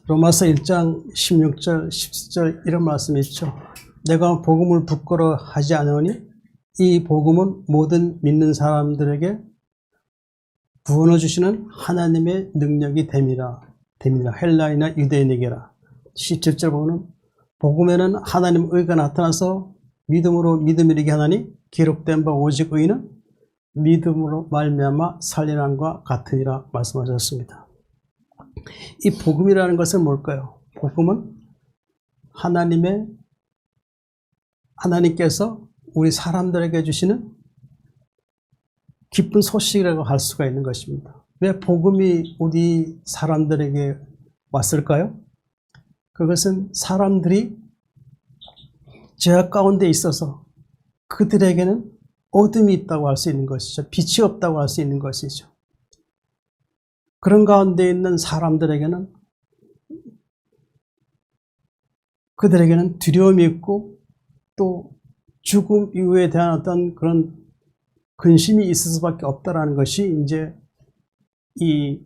로마서 1장 16절 17절 이런 말씀이 있죠. 내가 복음을 부끄러워하지 않으니 이 복음은 모든 믿는 사람들에게 구원을 주시는 하나님의 능력이 됨이라. 헬라이나 유대인에게라. 17절 보면 복음에는 하나님의 의가 나타나서 믿음으로 믿음을 이르게 하나니 기록된 바 오직 의는 믿음으로 말미암아 살리남과 같으니라 말씀하셨습니다. 이 복음이라는 것은 뭘까요? 복음은 하나님께서 우리 사람들에게 주시는 기쁜 소식이라고 할 수가 있는 것입니다. 왜 복음이 우리 사람들에게 왔을까요? 그것은 사람들이 죄악 가운데 있어서 그들에게는 어둠이 있다고 할 수 있는 것이죠. 빛이 없다고 할 수 있는 것이죠. 그런 가운데 있는 사람들에게는 그들에게는 두려움이 있고 또 죽음 이후에 대한 어떤 그런 근심이 있을 수밖에 없다라는 것이 이제 이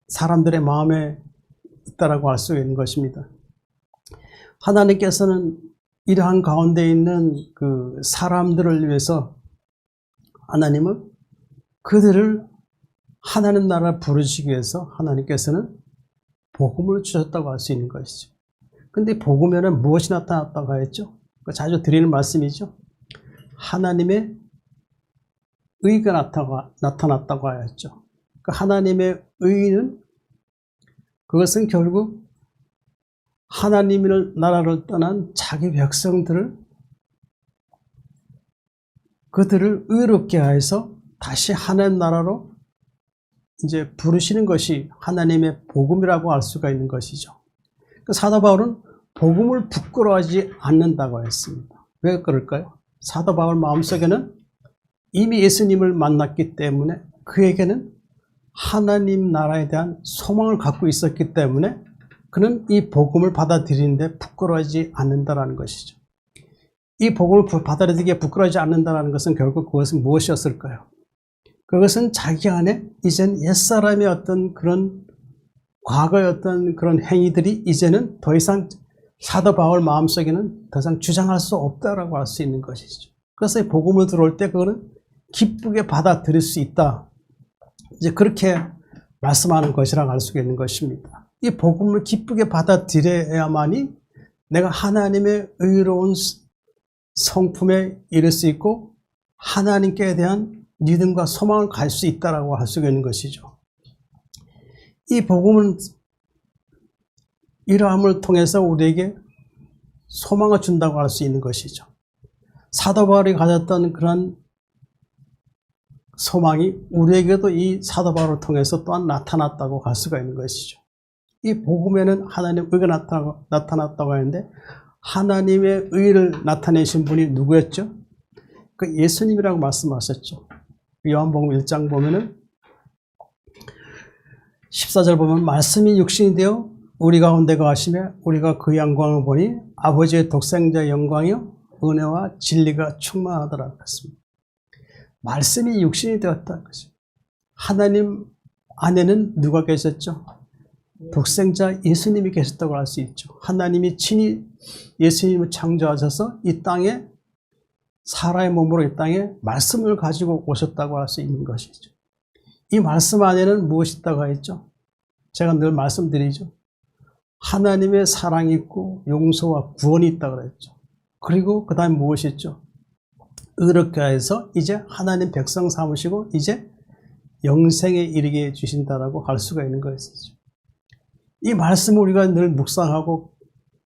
사람들의 마음에 있다라고 할 수 있는 것입니다. 하나님께서는 이러한 가운데 있는 그 사람들을 위해서 하나님은 그들을 하나님 나라 부르시기 위해서 하나님께서는 복음을 주셨다고 할 수 있는 것이죠. 근데 복음에는 무엇이 나타났다고 하였죠? 자주 드리는 말씀이죠. 하나님의 의가 나타났다고 하였죠. 그 하나님의 의는 그것은 결국 하나님의 나라를 떠난 자기 백성들을 그들을 의롭게 하여서 다시 하나님 나라로 이제 부르시는 것이 하나님의 복음이라고 할 수가 있는 것이죠. 사도 바울은 복음을 부끄러워하지 않는다고 했습니다. 왜 그럴까요? 사도 바울 마음속에는 이미 예수님을 만났기 때문에 그에게는 하나님 나라에 대한 소망을 갖고 있었기 때문에 그는 이 복음을 받아들이는데 부끄러워하지 않는다는 것이죠. 이 복음을 받아들이기에 부끄러워하지 않는다는 것은 결국 그것은 무엇이었을까요? 그것은 자기 안에 이젠 옛사람의 어떤 그런 과거의 어떤 그런 행위들이 이제는 더 이상 사도 바울 마음속에는 더 이상 주장할 수 없다라고 할 수 있는 것이죠. 그래서 이 복음을 들어올 때 그거는 기쁘게 받아들일 수 있다. 이제 그렇게 말씀하는 것이라고 할 수 있는 것입니다. 이 복음을 기쁘게 받아들여야만이 내가 하나님의 의로운 성품에 이를 수 있고 하나님께 대한 믿음과 소망을 갈 수 있다라고 할 수 있는 것이죠. 이 복음은 이러함을 통해서 우리에게 소망을 준다고 할 수 있는 것이죠. 사도 바울이 가졌던 그런 소망이 우리에게도 이 사도 바울을 통해서 또한 나타났다고 할 수가 있는 것이죠. 이 복음에는 하나님의 의가 나타났다고 하는데 하나님의 의를 나타내신 분이 누구였죠? 그 예수님이라고 말씀하셨죠. 요한복음 1장 보면은 14절 보면 말씀이 육신이 되어 우리 가운데 거하시며 우리가 그 영광을 보니 아버지의 독생자의 영광이요 은혜와 진리가 충만하더라고 했습니다. 말씀이 육신이 되었다는 것입니다. 하나님 안에는 누가 계셨죠? 독생자 예수님이 계셨다고 할 수 있죠. 하나님이 친히 예수님을 창조하셔서 이 땅에 사람의 몸으로 이 땅에 말씀을 가지고 오셨다고 할 수 있는 것이죠. 이 말씀 안에는 무엇이 있다고 했죠? 제가 늘 말씀드리죠. 하나님의 사랑이 있고 용서와 구원이 있다고 그랬죠. 그리고 그 다음에 무엇이 있죠? 의롭게 해서 이제 하나님 백성 삼으시고 이제 영생에 이르게 해주신다라고 할 수가 있는 것이죠. 이 말씀을 우리가 늘 묵상하고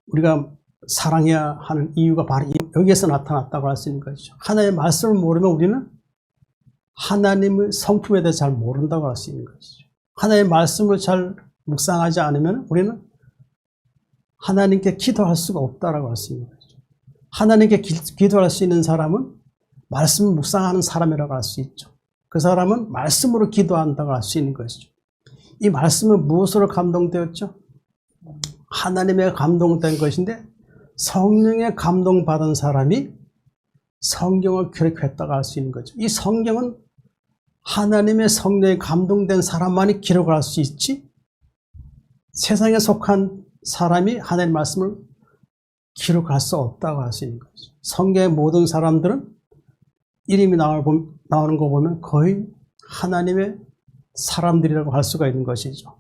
우리가 사랑해야 하는 이유가 바로 여기에서 나타났다고 할 수 있는 것이죠. 하나님의 말씀을 모르면 우리는 하나님의 성품에 대해서 잘 모른다고 할 수 있는 것이죠. 하나님의 말씀을 잘 묵상하지 않으면 우리는 하나님께 기도할 수가 없다고 할 수 있는 것이죠. 하나님께 기도할 수 있는 사람은 말씀을 묵상하는 사람이라고 할 수 있죠. 그 사람은 말씀으로 기도한다고 할 수 있는 것이죠. 이 말씀은 무엇으로 감동되었죠? 하나님의 감동된 것인데 성령의 감동받은 사람이 성경을 기록했다고 할 수 있는 거죠. 이 성경은 하나님의 성령에 감동된 사람만이 기록을 할 수 있지 세상에 속한 사람이 하나님의 말씀을 기록할 수 없다고 할 수 있는 거죠. 성경의 모든 사람들은 이름이 나오는 거 보면 거의 하나님의 사람들이라고 할 수가 있는 것이죠.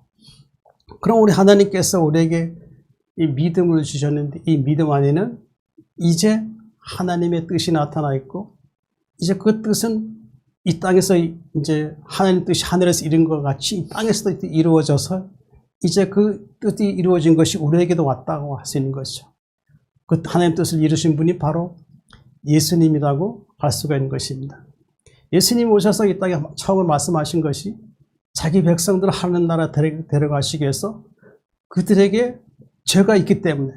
그럼 우리 하나님께서 우리에게 이 믿음을 주셨는데 이 믿음 안에는 이제 하나님의 뜻이 나타나 있고 이제 그 뜻은 이 땅에서 이제 하나님 뜻이 하늘에서 이룬 것 같이 이 땅에서도 이루어져서 이제 그 뜻이 이루어진 것이 우리에게도 왔다고 할 수 있는 것이죠. 그 하나님 뜻을 이루신 분이 바로 예수님이라고 할 수가 있는 것입니다. 예수님이 오셔서 이 땅에 처음으로 말씀하신 것이 자기 백성들을 하나님 나라 데려가시기 위해서 그들에게 죄가 있기 때문에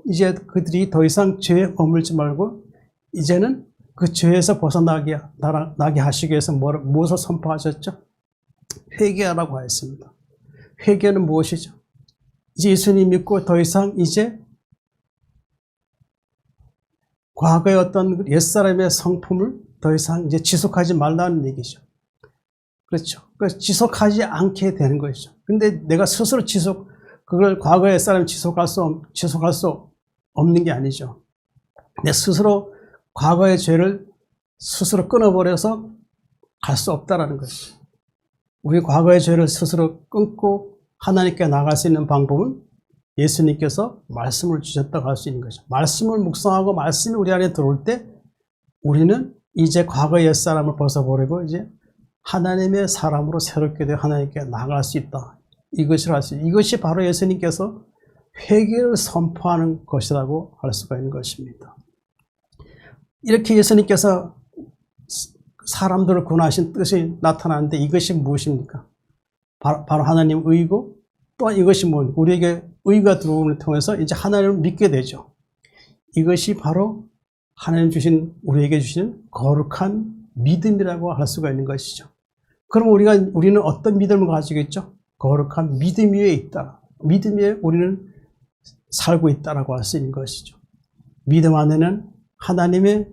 이제 그들이 더 이상 죄에 머물지 말고 이제는 그 죄에서 벗어나게 하시기 위해서 무엇을 선포하셨죠? 회개하라고 하였습니다. 회개는 무엇이죠? 이제 예수님 믿고 더 이상 이제 과거의 어떤 옛사람의 성품을 더 이상 이제 지속하지 말라는 얘기죠. 그렇죠. 그래서 지속하지 않게 되는 것이죠. 근데 내가 스스로 그걸 과거의 옛사람을 지속할 수 없는 게 아니죠. 내 스스로 과거의 죄를 스스로 끊어버려서 갈 수 없다라는 것이죠. 우리 과거의 죄를 스스로 끊고 하나님께 나갈 수 있는 방법은 예수님께서 말씀을 주셨다고 할 수 있는 것이죠. 말씀을 묵상하고 말씀이 우리 안에 들어올 때 우리는 이제 과거의 옛사람을 벗어버리고 이제 하나님의 사람으로 새롭게 되어 하나님께 나갈 수 있다. 이것이 바로 예수님께서 회개를 선포하는 것이라고 할 수가 있는 것입니다. 이렇게 예수님께서 사람들을 구원하신 뜻이 나타나는데 이것이 무엇입니까? 바로 하나님 의고 또 이것이 우리에게 의가 들어옴을 통해서 이제 하나님을 믿게 되죠. 이것이 바로 하나님 우리에게 주신 거룩한 믿음이라고 할 수가 있는 것이죠. 그럼 우리는 어떤 믿음을 가지고 있죠? 거룩한 믿음 위에 있다. 믿음 위에 우리는 살고 있다라고 할 수 있는 것이죠. 믿음 안에는 하나님의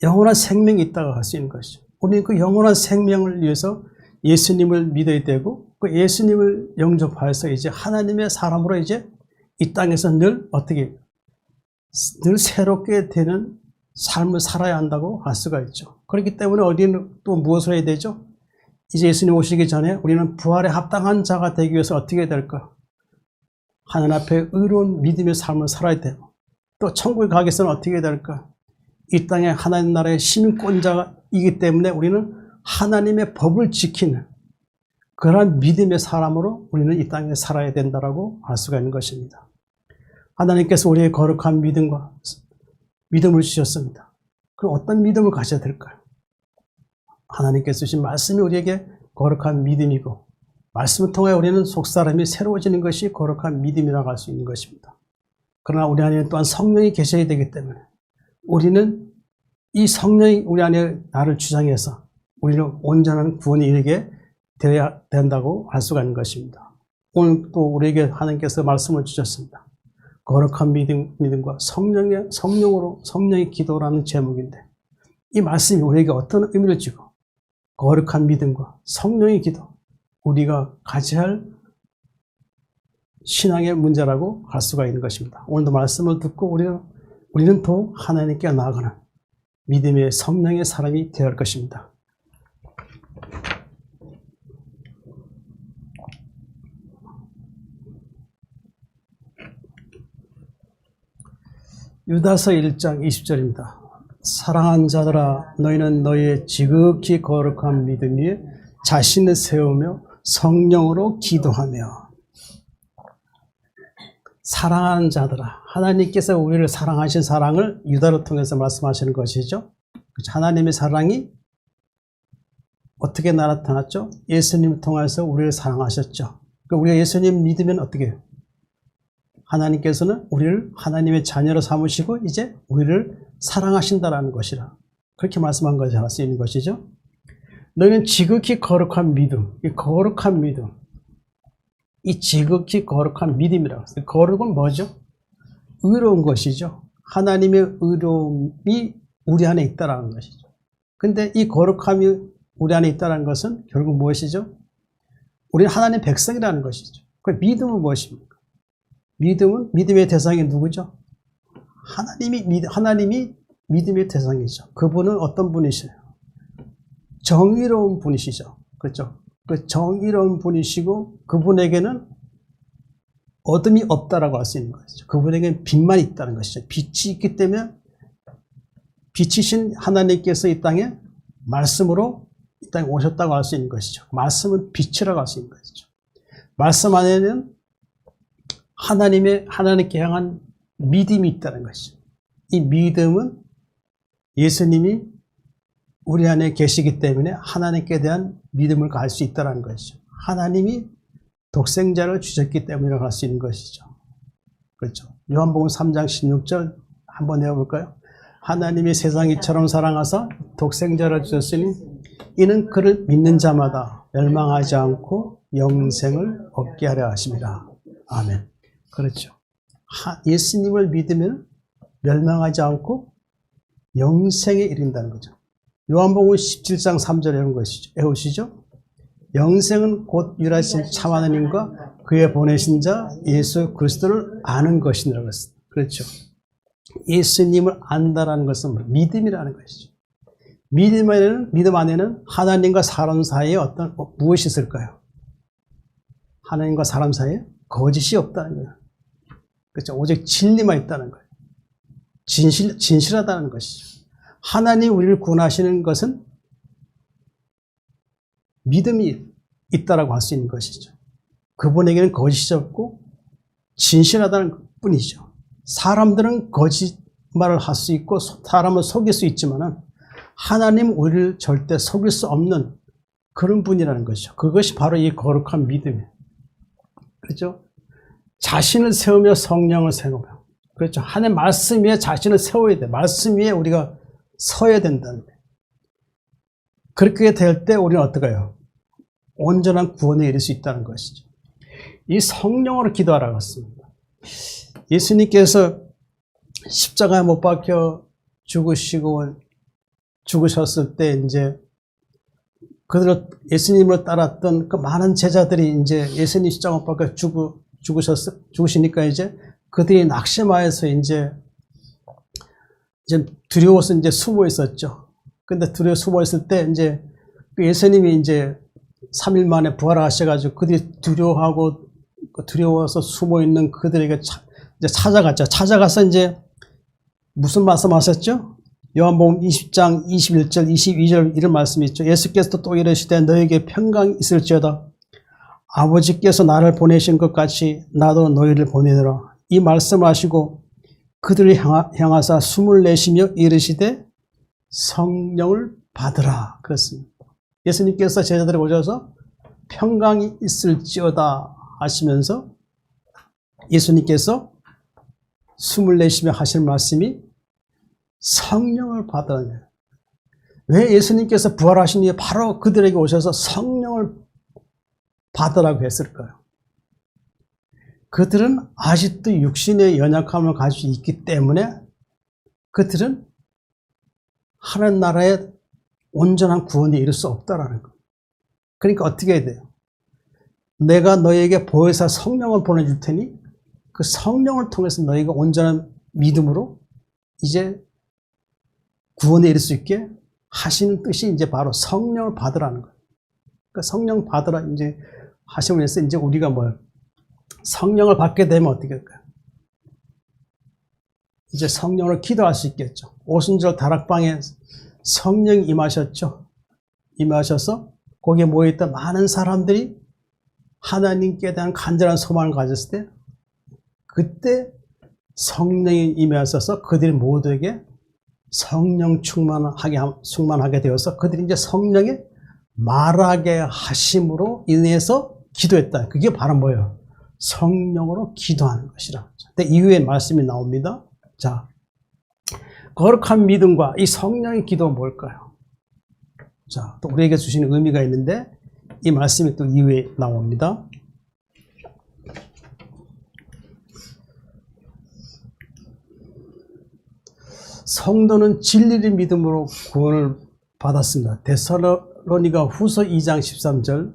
영원한 생명이 있다고 할 수 있는 것이죠. 우리는 그 영원한 생명을 위해서 예수님을 믿어야 되고 그 예수님을 영접하여서 이제 하나님의 사람으로 이제 이 땅에서 늘 새롭게 되는 삶을 살아야 한다고 할 수가 있죠. 그렇기 때문에 우리는 또 무엇을 해야 되죠? 이제 예수님 오시기 전에 우리는 부활에 합당한 자가 되기 위해서 어떻게 해야 될까? 하나님 앞에 의로운 믿음의 삶을 살아야 되고 또 천국에 가기 위해서는 어떻게 해야 될까? 이 땅에 하나님 나라의 시민권자이기 때문에 우리는 하나님의 법을 지키는 그러한 믿음의 사람으로 우리는 이 땅에 살아야 된다라고 할 수가 있는 것입니다. 하나님께서 우리의 거룩한 믿음을 주셨습니다. 그럼 어떤 믿음을 가져야 될까요? 하나님께서 주신 말씀이 우리에게 거룩한 믿음이고 말씀을 통해 우리는 속사람이 새로워지는 것이 거룩한 믿음이라고 할 수 있는 것입니다. 그러나 우리 안에 또한 성령이 계셔야 되기 때문에 우리는 이 성령이 우리 안에 나를 주장해서 우리는 온전한 구원에 이르게 되어야 된다고 할 수가 있는 것입니다. 오늘 또 우리에게 하나님께서 말씀을 주셨습니다. 거룩한 믿음과 성령의 기도라는 제목인데 이 말씀이 우리에게 어떤 의미를 주고 거룩한 믿음과 성령의 기도 우리가 가져야 할 신앙의 문제라고 할 수가 있는 것입니다. 오늘도 말씀을 듣고 우리는 더 하나님께 나아가는 믿음의 성령의 사람이 되어야 할 것입니다. 유다서 1장 20절입니다. 사랑하는 자들아 너희는 너희의 지극히 거룩한 믿음 위에 자신을 세우며 성령으로 기도하며. 사랑하는 자들아, 하나님께서 우리를 사랑하신 사랑을 유다를 통해서 말씀하시는 것이죠. 하나님의 사랑이 어떻게 나타났죠? 예수님을 통해서 우리를 사랑하셨죠. 우리가 예수님 믿으면 어떻게 해요? 하나님께서는 우리를 하나님의 자녀로 삼으시고 이제 우리를 사랑하신다라는 것이라 그렇게 말씀한 것이 할 수 있는 것이죠. 너희는 지극히 거룩한 믿음, 이 거룩한 믿음, 이 지극히 거룩한 믿음이라고 했어요. 거룩은 뭐죠? 의로운 것이죠. 하나님의 의로움이 우리 안에 있다라는 것이죠. 근데 이 거룩함이 우리 안에 있다는 것은 결국 무엇이죠? 우리는 하나님의 백성이라는 것이죠. 그 믿음은 무엇입니까? 믿음의 대상이 누구죠? 하나님이 믿음의 대상이죠. 그분은 어떤 분이세요? 정의로운 분이시죠. 그렇죠? 그 정의로운 분이시고 그분에게는 어둠이 없다라고 할 수 있는 것이죠. 그분에게는 빛만 있다는 것이죠. 빛이 있기 때문에 빛이신 하나님께서 이 땅에 말씀으로 이 땅에 오셨다고 할 수 있는 것이죠. 말씀은 빛이라고 할 수 있는 것이죠. 말씀 안에는 하나님께 향한 믿음이 있다는 것이죠. 이 믿음은 예수님이 우리 안에 계시기 때문에 하나님께 대한 믿음을 가질 수 있다는 것이죠. 하나님이 독생자를 주셨기 때문이라고 할 수 있는 것이죠. 그렇죠. 요한복음 3장 16절 한번 내어볼까요? 하나님이 세상 이처럼 사랑하사 독생자를 주셨으니 이는 그를 믿는 자마다 멸망하지 않고 영생을 얻게 하려 하심이라. 아멘. 그렇죠. 예수님을 믿으면 멸망하지 않고 영생에 이른다는 거죠. 요한복음 17장 3절에 이런 것이죠. 외우시죠? 영생은 곧 유일하신 참 하나님과 그의 보내신 자 예수 그리스도를 아는 것이니라 그랬습니다. 그렇죠. 예수님을 안다라는 것은 믿음이라는 것이죠. 믿음 안에는 하나님과 사람 사이에 무엇이 있을까요? 하나님과 사람 사이에 거짓이 없다는 거예요. 그렇죠. 오직 진리만 있다는 거예요. 진실하다는 것이죠. 하나님 우리를 구원하시는 것은 믿음이 있다라고 할 수 있는 것이죠. 그분에게는 거짓이 없고 진실하다는 뿐이죠. 사람들은 거짓말을 할 수 있고 사람을 속일 수 있지만 하나님 우리를 절대 속일 수 없는 그런 분이라는 것이죠. 그것이 바로 이 거룩한 믿음이에요. 그렇죠? 자신을 세우며 성령을 세우며, 그렇죠? 하나님 말씀 위에 자신을 세워야 돼. 말씀 위에 우리가 서야 된다는 거예요. 그렇게 될 때 우리는 어떡해요? 온전한 구원에 이를 수 있다는 것이죠. 이 성령으로 기도하라고 했습니다. 예수님께서 십자가에 못 박혀 죽으셨을 때 이제 예수님을 따랐던 그 많은 제자들이 이제 예수님 십자가 못 박혀 죽으시니까 이제 그들이 낙심하여서 이제 두려워서 이제 숨어 있었죠. 근데 숨어 있을 때 이제 예수님이 이제 3일 만에 부활하셔가지고 그들이 두려워서 숨어 있는 그들에게 이제 찾아갔죠. 찾아가서 이제 무슨 말씀하셨죠? 요한복음 20장 21절 22절 이런 말씀이 있죠. 예수께서 또 이르시되 너에게 평강이 있을지어다. 아버지께서 나를 보내신 것 같이 나도 너희를 보내노라. 이 말씀을 하시고 그들을 향하사 숨을 내쉬며 이르시되 성령을 받으라. 그렇습니다. 예수님께서 제자들에 오셔서 평강이 있을지어다 하시면서 예수님께서 숨을 내쉬며 하실 말씀이 성령을 받으라는 거예요. 왜 예수님께서 부활하신 이후에 바로 그들에게 오셔서 성령을 받으라고 했을까요? 그들은 아직도 육신의 연약함을 가지고 있기 때문에 그들은 하나님 나라에 온전한 구원에 이를 수 없다라는 거예요. 그러니까 어떻게 해야 돼요? 내가 너에게 보혜사 성령을 보내줄 테니 그 성령을 통해서 너희가 온전한 믿음으로 이제 구원에 이를 수 있게 하시는 뜻이 이제 바로 성령을 받으라는 거예요. 그러니까 성령 받으라 이제 하시면서 이제 우리가 성령을 받게 되면 어떻게 할까요? 이제 성령을 기도할 수 있겠죠. 오순절 다락방에 성령이 임하셨죠. 임하셔서 거기에 모여있던 많은 사람들이 하나님께 대한 간절한 소망을 가졌을 때 그때 성령이 임하셔서 그들이 모두에게 성령 충만하게 되어서 그들이 이제 성령에 말하게 하심으로 인해서 기도했다. 그게 바로 뭐예요? 성령으로 기도하는 것이라. 근데 이후에 말씀이 나옵니다. 자, 거룩한 믿음과 이 성령의 기도는 뭘까요? 자, 또 우리에게 주시는 의미가 있는데 이 말씀이 또 이후에 나옵니다. 성도는 진리를 믿음으로 구원을 받았습니다. 데살로니가 후서 2장 13절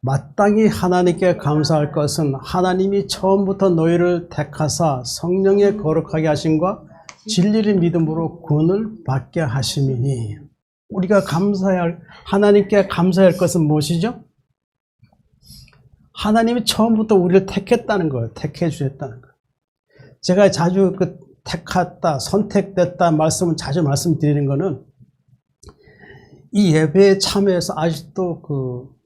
마땅히 하나님께 감사할 것은 하나님이 처음부터 너희를 택하사 성령에 거룩하게 하심과 진리를 믿음으로 구원을 받게 하심이니. 우리가 하나님께 감사할 것은 무엇이죠? 하나님이 처음부터 우리를 택했다는 거예요. 택해 주셨다는 거예요. 제가 자주 택했다, 선택됐다 말씀을 자주 말씀드리는 거는 이 예배에 참여해서 아직도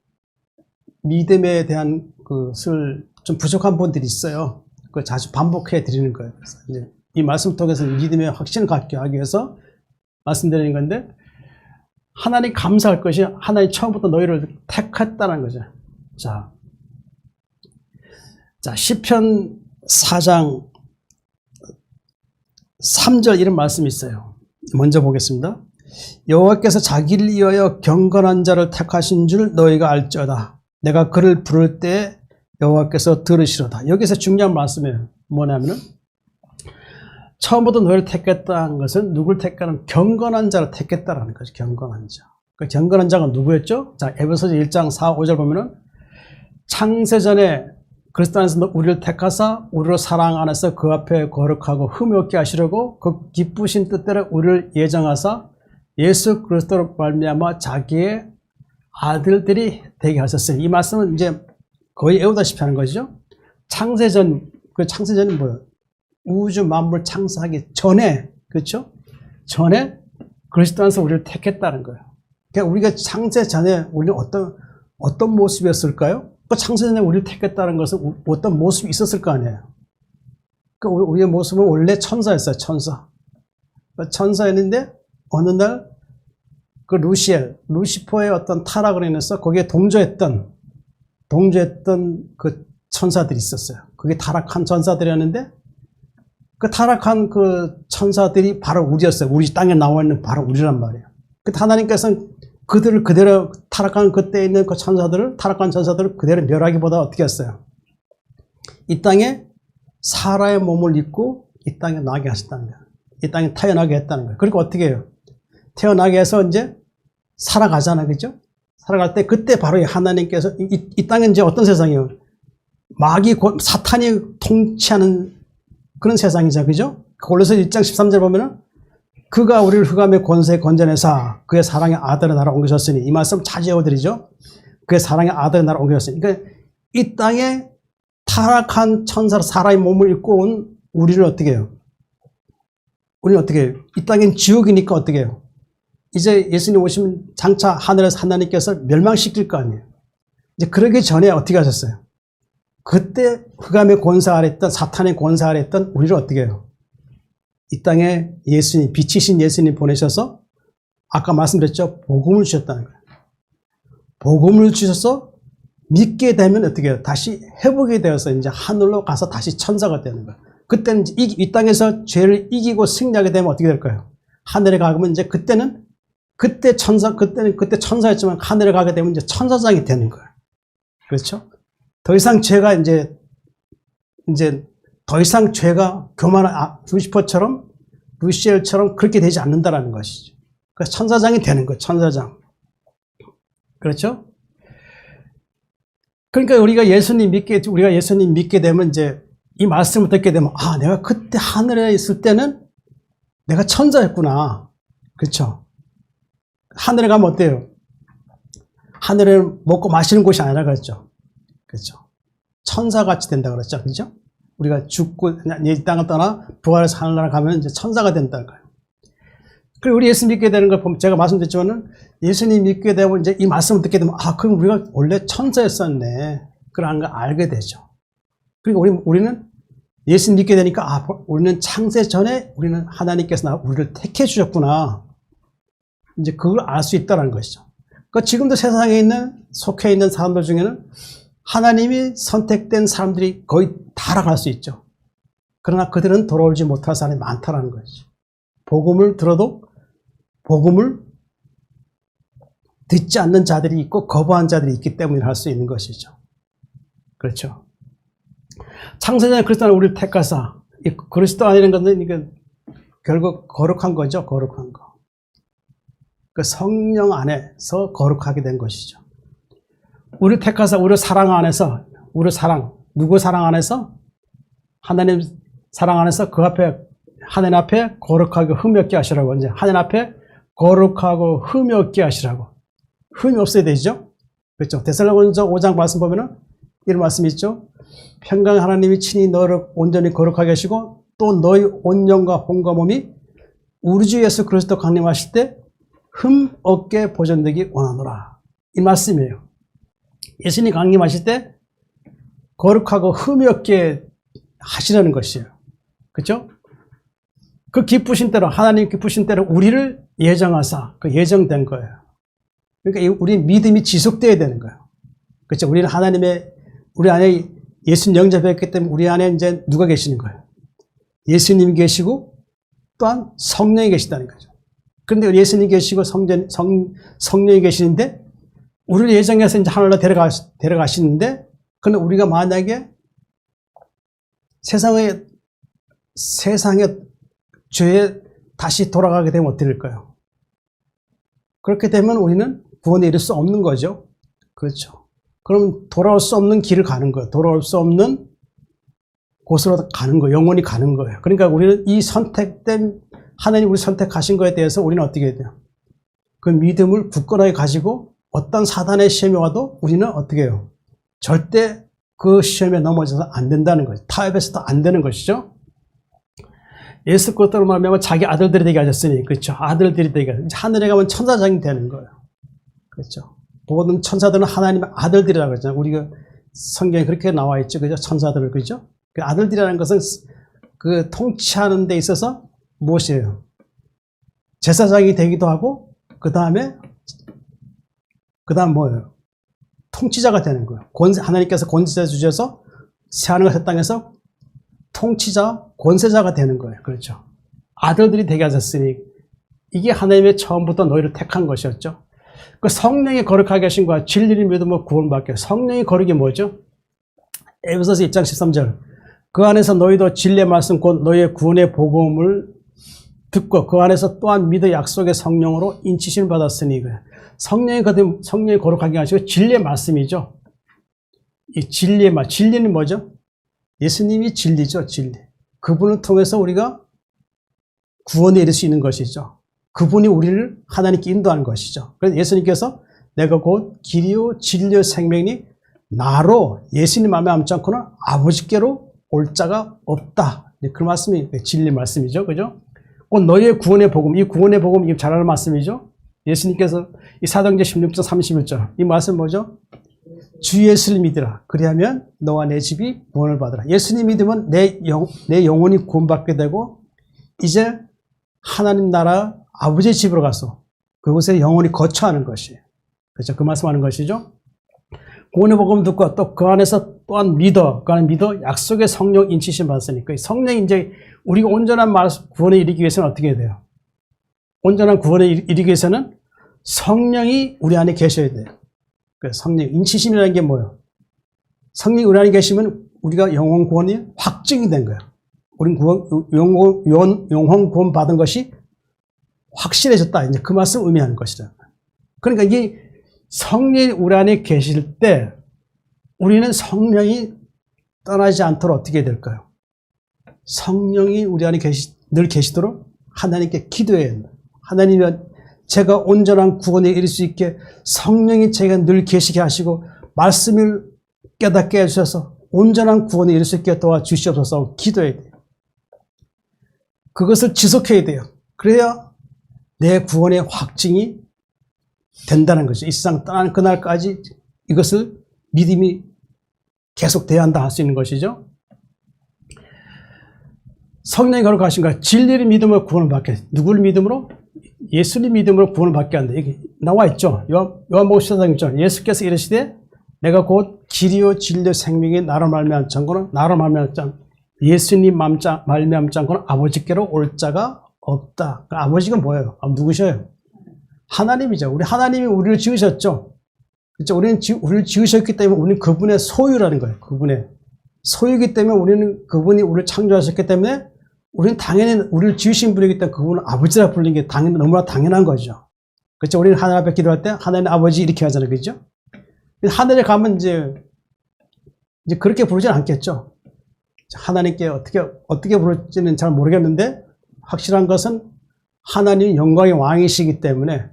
믿음에 대한 것을 좀 부족한 분들이 있어요. 그걸 자주 반복해 드리는 거예요. 그래서 이제 이 말씀 통해서 믿음의 확신을 갖게 하기 위해서 말씀드리는 건데, 하나님 감사할 것이 하나님 처음부터 너희를 택했다는 거죠. 자, 시편 4장 3절 이런 말씀이 있어요. 먼저 보겠습니다. 여호와께서 자기를 위하여 경건한 자를 택하신 줄 너희가 알지어다. 내가 그를 부를 때 여호와께서 들으시로다. 여기서 중요한 말씀이에요. 뭐냐면은 처음부터 너희를 택했다는 것은 누굴 택하는? 경건한 자를 택했다라는 거죠. 경건한 자. 그 경건한 자가 누구였죠? 자, 에베소서 1장 4, 5절 보면은 창세전에 그리스도 안에서 우리를 택하사 우리로 사랑 안에서 그 앞에 거룩하고 흠이 없게 하시려고 그 기쁘신 뜻대로 우리를 예정하사 예수 그리스도로 말미암아 자기의 아들들이 되게 하셨어요. 이 말씀은 이제 거의 외우다시피 하는 것이죠. 창세전, 그 창세전은 뭐예요? 우주 만물 창조하기 전에, 그렇죠? 전에 그리스도 안에서 우리를 택했다는 거예요. 그러니까 우리가 창세 전에 우리는 어떤 모습이었을까요? 그 창세 전에 우리를 택했다는 것은 어떤 모습이 있었을 거 아니에요. 그 우리의 모습은 원래 천사였어요. 천사였는데 어느 날 그 루시퍼의 어떤 타락으로 인해서 거기에 동조했던 그 천사들이 있었어요. 그게 타락한 천사들이었는데 그 타락한 그 천사들이 바로 우리였어요. 우리 땅에 나와 있는 바로 우리란 말이에요. 그 하나님께서는 그들을 그대로 타락한 그때 있는 그 타락한 천사들을 그대로 멸하기보다 어떻게 했어요? 이 땅에 사라의 몸을 입고 이 땅에 나게 하셨다는 거예요. 이 땅에 태어나게 했다는 거예요. 그리고 어떻게 해요? 태어나게 해서 이제 살아가잖아요. 그죠? 살아갈 때 그때 바로 하나님께서 이 땅은 이제 어떤 세상이에요? 사탄이 통치하는 그런 세상이죠. 그죠? 골로새 1장 13절 보면은 그가 우리를 흑암의 권세에 건져내사 그의 사랑의 아들의 나라로 옮기셨으니, 이 말씀 자주 외워드리죠. 그의 사랑의 아들의 나라로 옮기셨으니, 그러니까 이 땅에 타락한 천사로 사람의 몸을 입고 온 우리를 어떻게 해요? 우리는 어떻게 해요? 이 땅엔 지옥이니까 어떻게 해요? 이제 예수님 오시면 장차 하늘에서 하나님께서 멸망시킬 거 아니에요. 이제 그러기 전에 어떻게 하셨어요? 그때 흑암의 권세 아래 있던, 사탄의 권세 아래 있던 우리를 어떻게 해요? 이 땅에 빛이신 예수님 보내셔서 아까 말씀드렸죠? 복음을 주셨다는 거예요. 복음을 주셔서 믿게 되면 어떻게 해요? 다시 회복이 되어서 이제 하늘로 가서 다시 천사가 되는 거예요. 그때는 이 땅에서 죄를 이기고 승리하게 되면 어떻게 될까요? 하늘에 가면 이제 그때 천사였지만 하늘에 가게 되면 이제 천사장이 되는 거예요. 그렇죠? 더 이상 죄가 더 이상 죄가 교만한 루시엘처럼 그렇게 되지 않는다라는 것이죠. 그래서 천사장이 되는 거예요. 천사장. 그렇죠? 그러니까 우리가 예수님 믿게 되면 이제 이 말씀을 듣게 되면, 아, 내가 그때 하늘에 있을 때는 내가 천사였구나. 그렇죠? 하늘에 가면 어때요? 하늘에 먹고 마시는 곳이 아니라 그랬죠. 그렇죠? 천사같이 된다 그랬죠. 그렇죠? 우리가 죽고 이 땅을 떠나 부활해서 하늘나라 가면 이제 천사가 된다는 거예요. 그리고 우리 예수 믿게 되는 걸 보면, 제가 말씀드렸지만은 예수님 믿게 되면 이제 이 말씀을 듣게 되면, 아, 그럼 우리가 원래 천사였었네. 그런 걸 알게 되죠. 그리고 우리는 예수 믿게 되니까, 아, 우리는 창세 전에 우리는 하나님께서 우리를 택해 주셨구나. 이제 그걸 알 수 있다는 것이죠. 그러니까 지금도 세상에 속해 있는 사람들 중에는 하나님이 선택된 사람들이 거의 타락할 수 있죠. 그러나 그들은 돌아오지 못할 사람이 많다는 것이죠. 복음을 들어도 복음을 듣지 않는 자들이 있고 거부한 자들이 있기 때문에 할 수 있는 것이죠. 그렇죠. 창세전에 그리스도 안에 우리를 택하사, 그리스도 안이라는 것은 이게 결국 거룩한 거죠. 거룩한 거. 그 성령 안에서 거룩하게 된 것이죠. 우리 택하사 우리 사랑 안에서, 우리 사랑, 누구 사랑 안에서? 하나님 사랑 안에서 그 앞에, 하나님 앞에 거룩하고 흠이 없게 하시라고. 이제 하나님 앞에 거룩하고 흠이 없게 하시라고. 흠이 없어야 되죠? 그렇죠? 데살로니가서 5장 말씀 보면은 이런 말씀이 있죠. 평강 하나님이 친히 너를 온전히 거룩하게 하시고 또 너희 온 영과 혼과 몸이 우리 주 예수 그리스도 강림하실 때 흠 없게 보존되기 원하노라. 이 말씀이에요. 예수님 강림하실 때 거룩하고 흠이 없게 하시라는 것이에요. 그렇죠? 그 기쁘신 대로, 하나님 기쁘신 대로 우리를 예정하사, 그 예정된 거예요. 그러니까 우리 믿음이 지속되어야 되는 거예요. 그렇죠? 우리는 우리 안에 예수님 영접했기 때문에 우리 안에 이제 누가 계시는 거예요? 예수님이 계시고 또한 성령이 계시다는 거죠. 그런데 예수님이 계시고 성령이 계시는데 우리를 예정해서 이제 하늘로 데려가시는데, 그런데 우리가 만약에 세상의 죄에 다시 돌아가게 되면 어떻게 될까요? 그렇게 되면 우리는 구원에 이를 수 없는 거죠. 그렇죠. 그럼 돌아올 수 없는 길을 가는 거예요. 돌아올 수 없는 곳으로 가는 거예요. 영원히 가는 거예요. 그러니까 우리는 이 선택된, 하나님 우리 선택하신 거에 대해서 우리는 어떻게 해야 돼요? 그 믿음을 굳건하게 가지고 어떤 사단의 시험이 와도 우리는 어떻게 해요? 절대 그 시험에 넘어져서 안 된다는 거죠. 타협해서도 안 되는 것이죠. 예수 그리스도로 말하면 자기 아들들이 되게 하셨으니, 그렇죠. 아들들이 되게 하셨으니 하늘에 가면 천사장이 되는 거예요. 그렇죠. 모든 천사들은 하나님의 아들들이라고 그러잖아요. 우리가 성경에 그렇게 나와 있죠. 그죠? 천사들을, 그죠? 그 아들들이라는 것은 그 통치하는 데 있어서 무엇이에요? 제사장이 되기도 하고, 그 다음 뭐예요? 통치자가 되는 거예요. 하나님께서 권세 주셔서 새하늘과 땅에서 통치자, 권세자가 되는 거예요. 그렇죠. 아들들이 되게 하셨으니 이게 하나님의 처음부터 너희를 택한 것이었죠. 그 성령이 거룩하게 하신 거야. 진리를 믿으면 구원받게. 성령이 거룩이 뭐죠? 에베소서 1장 13절. 그 안에서 너희도 진리의 말씀 곧 너희의 구원의 복음을 듣고 그 안에서 또한 믿어 약속의 성령으로 인치심을 받았으니, 성령이 거룩하게 하시고 진리의 말씀이죠. 이 진리의 말, 진리는 뭐죠? 예수님이 진리죠, 진리. 그분을 통해서 우리가 구원에 이를 수 있는 것이죠. 그분이 우리를 하나님께 인도하는 것이죠. 그래서 예수님께서 내가 곧 길이요 진리요 생명이니 나로, 예수님 마음에 앉지 않고는 아버지께로 올 자가 없다. 그 말씀이 진리 말씀이죠. 그죠? 곧 너희의 구원의 복음, 이 구원의 복음, 이게 잘 아는 말씀이죠. 예수님께서 이 사도행전 16장 31절, 이 말씀 뭐죠? 주 예수를 믿으라. 그리하면 너와 내 집이 구원을 받으라. 예수님 믿으면 내 영혼이 구원받게 되고, 이제 하나님 나라 아버지의 집으로 가서 그곳에 영혼이 거처하는 것이에요. 그렇죠? 그 말씀하는 것이죠. 구원의 복음 듣고 또 그 안에서 또한 믿어, 그 안에 믿어 약속의 성령 인치심 받았으니까, 성령이 이제 우리가 온전한 구원에 이르기 위해서는 어떻게 해야 돼요? 온전한 구원에 이르기 위해서는 성령이 우리 안에 계셔야 돼요. 성령, 인치심이라는 게 뭐예요? 성령이 우리 안에 계시면 우리가 영혼 구원이 확증이 된 거예요. 우리는 영혼 구원 받은 것이 확실해졌다. 이제 그 말씀을 의미하는 것이다. 그러니까 이게 성령이 우리 안에 계실 때 우리는 성령이 떠나지 않도록 어떻게 해야 될까요? 성령이 우리 안에 늘 계시도록 하나님께 기도해야 합니다. 하나님이 제가 온전한 구원에 이를 수 있게 성령이 제가 늘 계시게 하시고 말씀을 깨닫게 해주셔서 온전한 구원에 이를 수 있게 도와주시옵소서 기도해야 돼요. 그것을 지속해야 돼요. 그래야 내 구원의 확증이 된다는 거죠. 이 세상 떠나는 그날까지 이것을 믿음이 계속돼야 한다 할 수 있는 것이죠. 성령이 거룩하신 거야. 진리를 믿음으로 구원을 받게. 누구를 믿음으로? 예수님 믿음으로 구원을 받게 한다. 여기 나와 있죠. 요한복음 14장 예수께서 이르시되 내가 곧 길이요 진리요 생명이 나로 말미암지 않고는 나로 말미암지 않고 예수님 말미암지 않고는 아버지께로 올 자가 없다. 그 아버지가 뭐예요? 누구셔요? 하나님이죠. 우리 하나님이 우리를 지으셨죠. 그렇죠? 우리를 지으셨기 때문에 우리는 그분의 소유라는 거예요. 그분의 소유이기 때문에 우리는 그분이 우리를 창조하셨기 때문에 우리는 당연히 우리를 지으신 분이기 때문에 그분을 아버지라 부르는 게 너무나 당연한 거죠. 그렇죠? 우리는 하나님 앞에 기도할 때 하나님 아버지 이렇게 하잖아요. 그렇죠? 하늘에 가면 이제 그렇게 부르진 않겠죠. 하나님께 어떻게 부를지는 잘 모르겠는데, 확실한 것은 하나님 영광의 왕이시기 때문에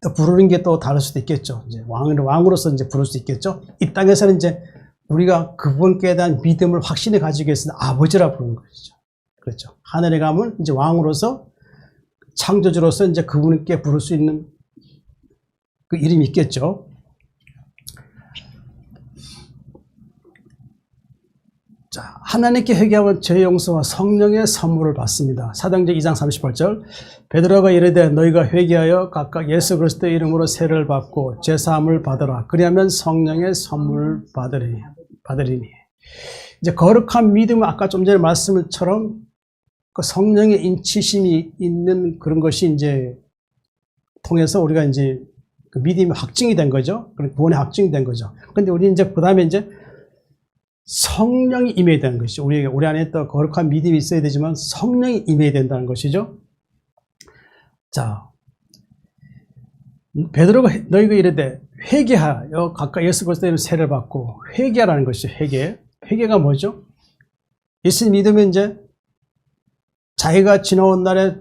또 부르는 게 또 다를 수도 있겠죠. 이제 왕으로서 이제 부를 수 있겠죠. 이 땅에서는 이제 우리가 그분께 대한 믿음을 확신히 가지고 있으면 아버지라 부르는 것이죠. 그렇죠. 하늘에 가면 이제 왕으로서, 창조주로서 이제 그분께 부를 수 있는 그 이름이 있겠죠. 자, 하나님께 회개하면 죄 용서와 성령의 선물을 받습니다. 사도행전 2장 38절, 베드로가 이르되 너희가 회개하여 각각 예수 그리스도의 이름으로 세례를 받고 죄 사함을 받으라. 그리하면 성령의 선물을 받으리니. 이제 거룩한 믿음은 아까 좀 전에 말씀처럼 그 성령의 인치심이 있는 그런 것이 이제 통해서 우리가 이제 그 믿음이 확증이 된 거죠. 구원의 확증이 된 거죠. 근데 우리 이제 그 다음에 이제 성령이 임해야 되는 것이죠. 우리 안에 또 거룩한 믿음이 있어야 되지만 성령이 임해야 된다는 것이죠. 자, 베드로가 너희가 이르되 회개하여 각각 예수 그리스도의 이름으로 세례를 받고, 회개하라는 것이죠. 회개가 뭐죠? 예수님 믿으면 이제 자기가 지나온 날에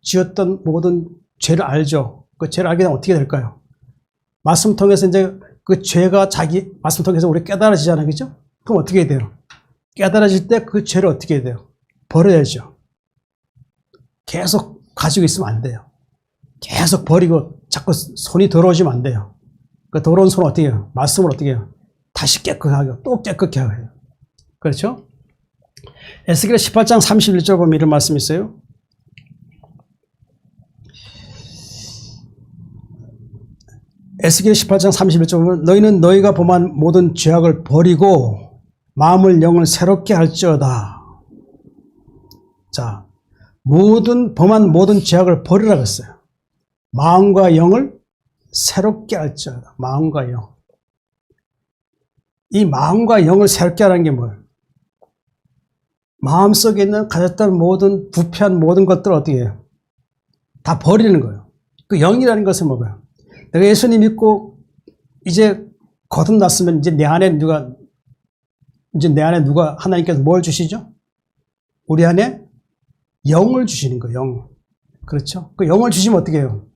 지었던 모든 죄를 알죠. 그 죄를 알게 되면 어떻게 될까요? 말씀 통해서 이제 그 죄가 자기 말씀 통해서 우리 깨달아지잖아요. 그죠? 그럼 어떻게 해야 돼요? 깨달아질 때 그 죄를 어떻게 해야 돼요? 버려야죠. 계속 가지고 있으면 안 돼요. 계속 버리고 자꾸 손이 더러워지면 안 돼요. 그 더러운 손을 어떻게 해요? 말씀을 어떻게 해요? 다시 깨끗하게, 또 깨끗게 해요. 그렇죠? 에스겔 18장 31절 보면 이런 말씀이 있어요. 에스겔 18장 31절 보면 너희는 너희가 범한 모든 죄악을 버리고 마음을 영을 새롭게 할지어다. 자, 범한 모든 죄악을 버리라고 했어요. 마음과 영을 새롭게 할지어다. 마음과 영. 이 마음과 영을 새롭게 하라는 게 뭐예요? 마음속에 있는 가졌던 모든 부패한 모든 것들을 어떻게 해요? 다 버리는 거예요. 그 영이라는 것은 뭐예요? 내가 예수님 믿고 이제 거듭났으면 이제 내 안에 누가 하나님께서 뭘 주시죠? 우리 안에 영을 주시는 거예요. 영. 그렇죠? 그 영을 주시면 어떻게 해요?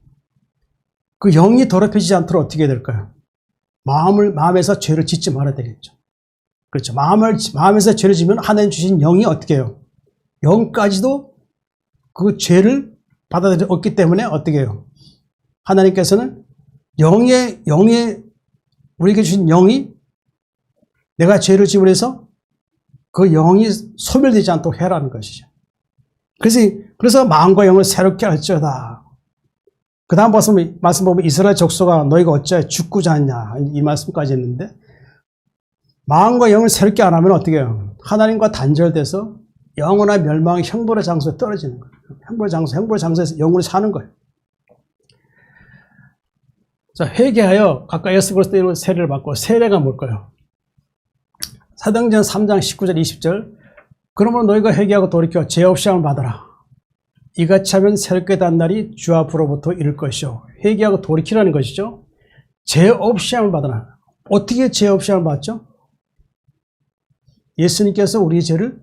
그 영이 더럽혀지지 않도록 어떻게 해야 될까요? 마음에서 죄를 짓지 말아야 되겠죠. 그렇죠. 마음에서 죄를 지면 하나님 주신 영이 어떻게 해요? 영까지도 그 죄를 받아들였기 때문에 어떻게 해요? 하나님께서는 우리에게 주신 영이 내가 죄를 지으려 해서 그 영이 소멸되지 않도록 해라는 것이죠. 그래서 마음과 영을 새롭게 할지어다. 그 다음 말씀 보면 이스라엘 족속아 너희가 어찌하여 죽고자 하냐 이 말씀까지 했는데 마음과 영을 새롭게 안 하면 어떻게 해요? 하나님과 단절돼서 영원한 멸망의 형벌의 장소에 떨어지는 거예요. 형벌의 장소에서 영으로 사는 거예요. 자, 회개하여 각각 예수 그리스도의 이름으로 세례를 받고, 세례가 뭘까요? 사도행전 3장 19절 20절 그러므로 너희가 회개하고 돌이켜 죄 없이 함을 받아라. 이같이 하면 새롭게 단 날이 주 앞으로부터 이를 것이요. 회개하고 돌이키라는 것이죠. 죄 없이 함을 받아라. 어떻게 죄 없이 함을 받죠? 예수님께서 우리의 죄를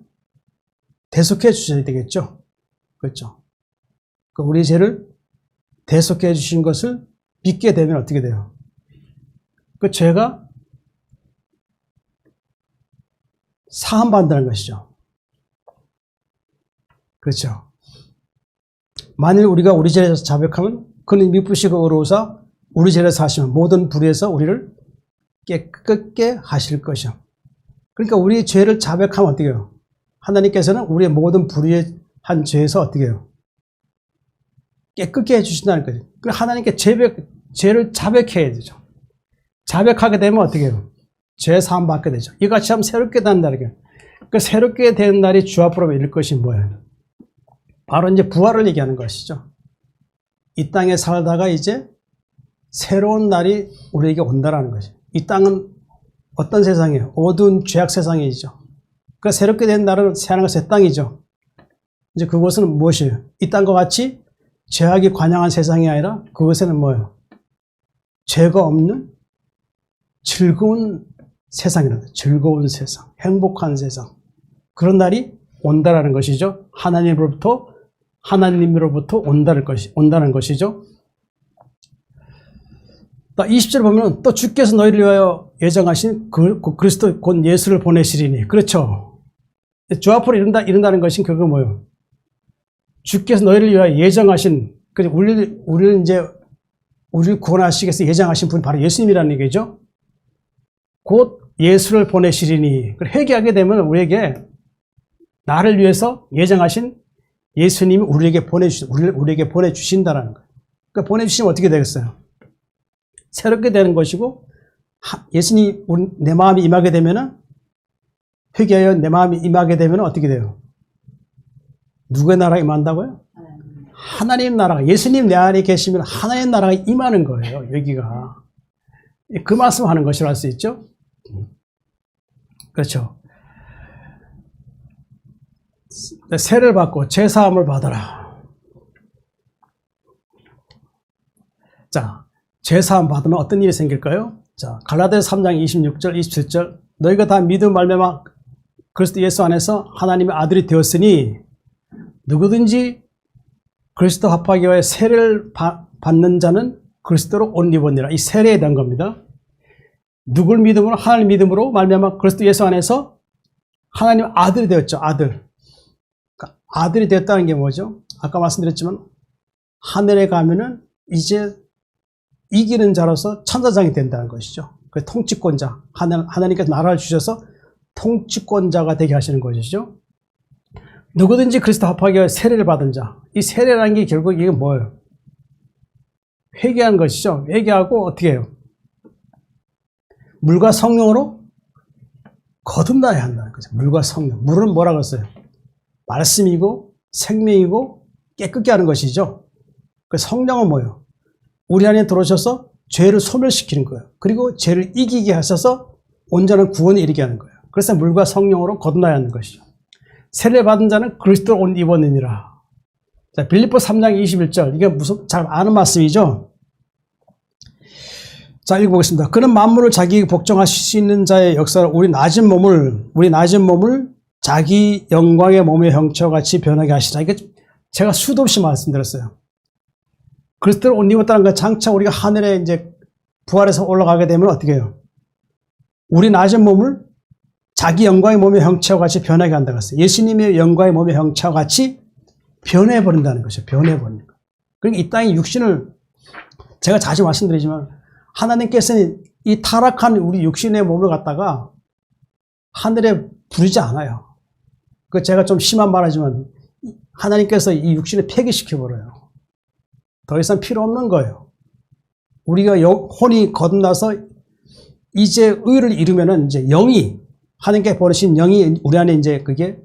대속해 주셔야 되겠죠. 그렇죠. 우리 죄를 대속해 주신 것을 믿게 되면 어떻게 돼요? 그 죄가 사함받는다는 것이죠. 그렇죠. 만일 우리가 우리 죄에서 자백하면 그는 미쁘시고 의로우사 우리 죄에서 하시면 모든 불의에서 우리를 깨끗게 하실 것이요. 그러니까 우리의 죄를 자백하면 어떻게 해요? 하나님께서는 우리의 모든 불의한 죄에서 어떻게 해요? 깨끗게 해주신다는 거죠. 그러니까 하나님께 죄를 자백해야 되죠. 자백하게 되면 어떻게 해요? 죄 사함 받게 되죠. 이같이 하면 새롭게 된 날이에요. 그 새롭게 된 날이 주 앞으로 이를 것이 뭐예요? 바로 이제 부활을 얘기하는 것이죠. 이 땅에 살다가 이제 새로운 날이 우리에게 온다라는 거죠. 이 땅은 어떤 세상이에요? 어두운 죄악 세상이죠. 그 새롭게 된 날은 새하늘과 새 땅이죠. 이제 그곳은 무엇이에요? 이 땅과 같이 죄악이 관영한 세상이 아니라 그곳에는 뭐예요? 죄가 없는 즐거운 세상이라는 거예요. 즐거운 세상, 행복한 세상. 그런 날이 온다라는 것이죠. 하나님으로부터 온다는 것이죠. 20절 보면 또 주께서 너희를 위하여 예정하신 그리스도 곧 예수를 보내시리니. 그렇죠. 주 앞으로 이른다는 것은 그거 뭐예요? 주께서 너희를 위하여 예정하신, 우리를 구원하시기 위해서 예정하신 분이 바로 예수님이라는 얘기죠. 곧 예수를 보내시리니. 회개하게 되면 우리에게 나를 위해서 예정하신 예수님이 우리에게 보내주신다라는 거예요. 그러니까 보내주시면 어떻게 되겠어요? 새롭게 되는 것이고, 예수님 내 마음이 임하게 되면은, 회개하여 내 마음이 임하게 되면 어떻게 돼요? 누구의 나라가 임한다고요? 하나님 나라가, 예수님 내 안에 계시면 하나님 나라가 임하는 거예요. 여기가 그 말씀하는 것이라 할 수 있죠. 그렇죠. 세를 받고 제사함을 받아라. 자, 제사함 받으면 어떤 일이 생길까요? 자, 갈라디아서 3장 26절 27절 너희가 다 믿음 말미암아 그리스도 예수 안에서 하나님의 아들이 되었으니 누구든지 그리스도 합하기 위하여 세례를 받는 자는 그리스도로 옷 입었느니라. 이 세례에 대한 겁니다. 누굴 믿음으로? 하나님 믿음으로 말미암아 그리스도 예수 안에서 하나님 아들이 되었죠. 아들. 그러니까 아들이 되었다는 게 뭐죠? 아까 말씀드렸지만 하늘에 가면은 이제 이기는 자로서 천사장이 된다는 것이죠. 그 통치권자. 하나님께서 나라를 주셔서 통치권자가 되게 하시는 것이죠. 누구든지 그리스도 합하기 위해 세례를 받은 자. 이 세례라는 게 결국 이게 뭐예요? 회개하는 것이죠. 회개하고 어떻게 해요? 물과 성령으로 거듭나야 한다는 거죠. 물과 성령. 물은 뭐라고 했어요? 말씀이고 생명이고 깨끗게 하는 것이죠. 그 성령은 뭐예요? 우리 안에 들어오셔서 죄를 소멸시키는 거예요. 그리고 죄를 이기게 하셔서 온전한 구원에 이르게 하는 거예요. 그래서 물과 성령으로 거듭나야 하는 것이죠. 세례 받은 자는 그리스도를 옷 입었느니라. 자, 빌립보 3장 21절. 이게 무슨 잘 아는 말씀이죠. 자, 읽어보겠습니다. 그는 만물을 자기에게 복종하실 수 있는 자의 역사를 우리 낮은 몸을 자기 영광의 몸의 형체와 같이 변하게 하시라. 이게 제가 수도 없이 말씀드렸어요. 그리스도를 옷 입었다는 건 장차 우리가 하늘에 이제 부활해서 올라가게 되면 어떻게 해요? 우리 낮은 몸을 자기 영광의 몸의 형체와 같이 변하게 한다고 했어요. 예수님의 영광의 몸의 형체와 같이 변해버린다는 것이죠. 변해버리는 거. 그러니까 이 땅의 육신을 제가 자주 말씀드리지만 하나님께서는 이 타락한 우리 육신의 몸을 갖다가 하늘에 부르지 않아요. 그 제가 좀 심한 말하지만 하나님께서 이 육신을 폐기시켜버려요. 더 이상 필요 없는 거예요. 우리가 혼이 거듭나서 이제 의를 이루면은 이제 영이 하나님께 버리신 영이 우리 안에 이제 그게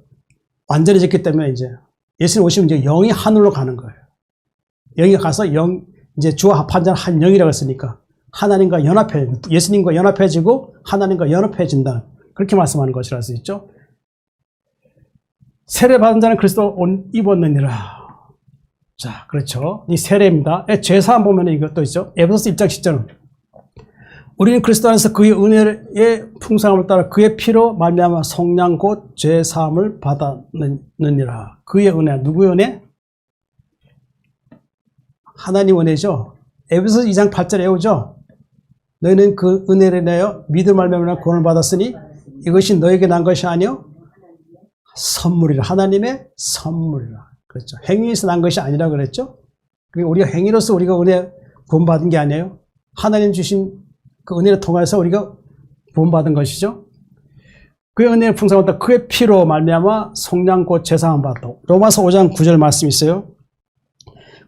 완전해졌기 때문에 이제 예수님 오시면 이제 영이 하늘로 가는 거예요. 영이 가서 이제 주와 합한 자는 한 영이라고 했으니까 하나님과 예수님과 연합해지고 하나님과 연합해진다. 그렇게 말씀하는 것이라 할 수 있죠. 세례 받은 자는 그리스도 옷 입었느니라. 자, 그렇죠. 이 세례입니다. 죄사함 보면 이것도 있죠. 에베소서 1장 10절은 우리는 그리스도 안에서 그의 은혜의 풍성함을 따라 그의 피로 말미암아 속량 곧 죄사함을 받았느니라. 그의 은혜, 누구의 은혜? 하나님 은혜죠. 에베소서 2장 8절에 외우죠. 너희는 그 은혜를 내어 믿음 말미암아 구원을 받았으니 이것이 너에게 난 것이 아니요 선물이라. 하나님의 선물이라. 그렇죠. 행위에서 난 것이 아니라 그랬죠. 그리고 우리가 행위로서 우리가 은혜 구원받은 게 아니에요. 하나님 주신 그 은혜를 통해서 우리가 구원받은 것이죠. 그의 은혜의 풍성함을 따라 그의 피로 말미암아 속량 곧 죄사함을 받았다. 로마서 5장 9절 말씀 있어요.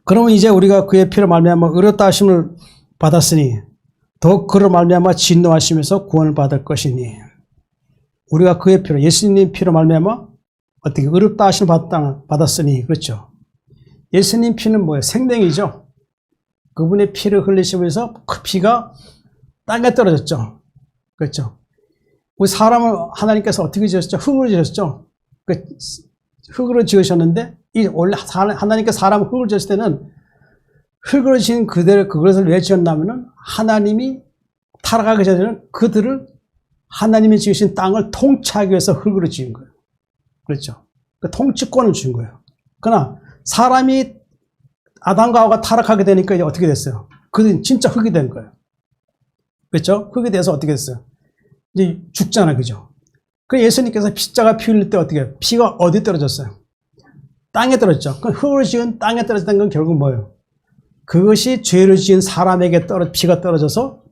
그러면 이제 우리가 그의 피로 말미암아 의롭다 하심을 받았으니 더욱 그로 말미암아 진노하시면서 구원을 받을 것이니 우리가 그의 피로 예수님 피로 말미암아 어떻게 의롭다 하심을 받았으니 그렇죠. 예수님 피는 뭐예요? 생명이죠. 그분의 피를 흘리시면서 그 피가 땅에 떨어졌죠. 그렇죠. 우리 사람을 하나님께서 어떻게 지으셨죠? 흙으로 지으셨죠. 흙으로 지으셨는데 원래 하나님께서 사람을 흙으로 지으실 때는 흙으로 지은 그것을 왜 지었냐면은 하나님이 타락하기 전에는 그들을 하나님이 지으신 땅을 통치하기 위해서 흙으로 지은 거예요. 그렇죠. 그 통치권을 준 거예요. 그러나 사람이 아담과 하와가 타락하게 되니까 이제 어떻게 됐어요? 그들은 진짜 흙이 된 거예요. 그렇죠? 흙이 돼서 어떻게 됐어요? 이제 죽잖아, 그죠? 그 예수님께서 십자가 피 흘릴 때 어떻게 해요? 피가 어디 떨어졌어요? 땅에 떨어졌죠. 그 흙으로 지은 땅에 떨어졌다는 건 결국 뭐예요? 그것이 죄를 지은 사람에게 피가 떨어져서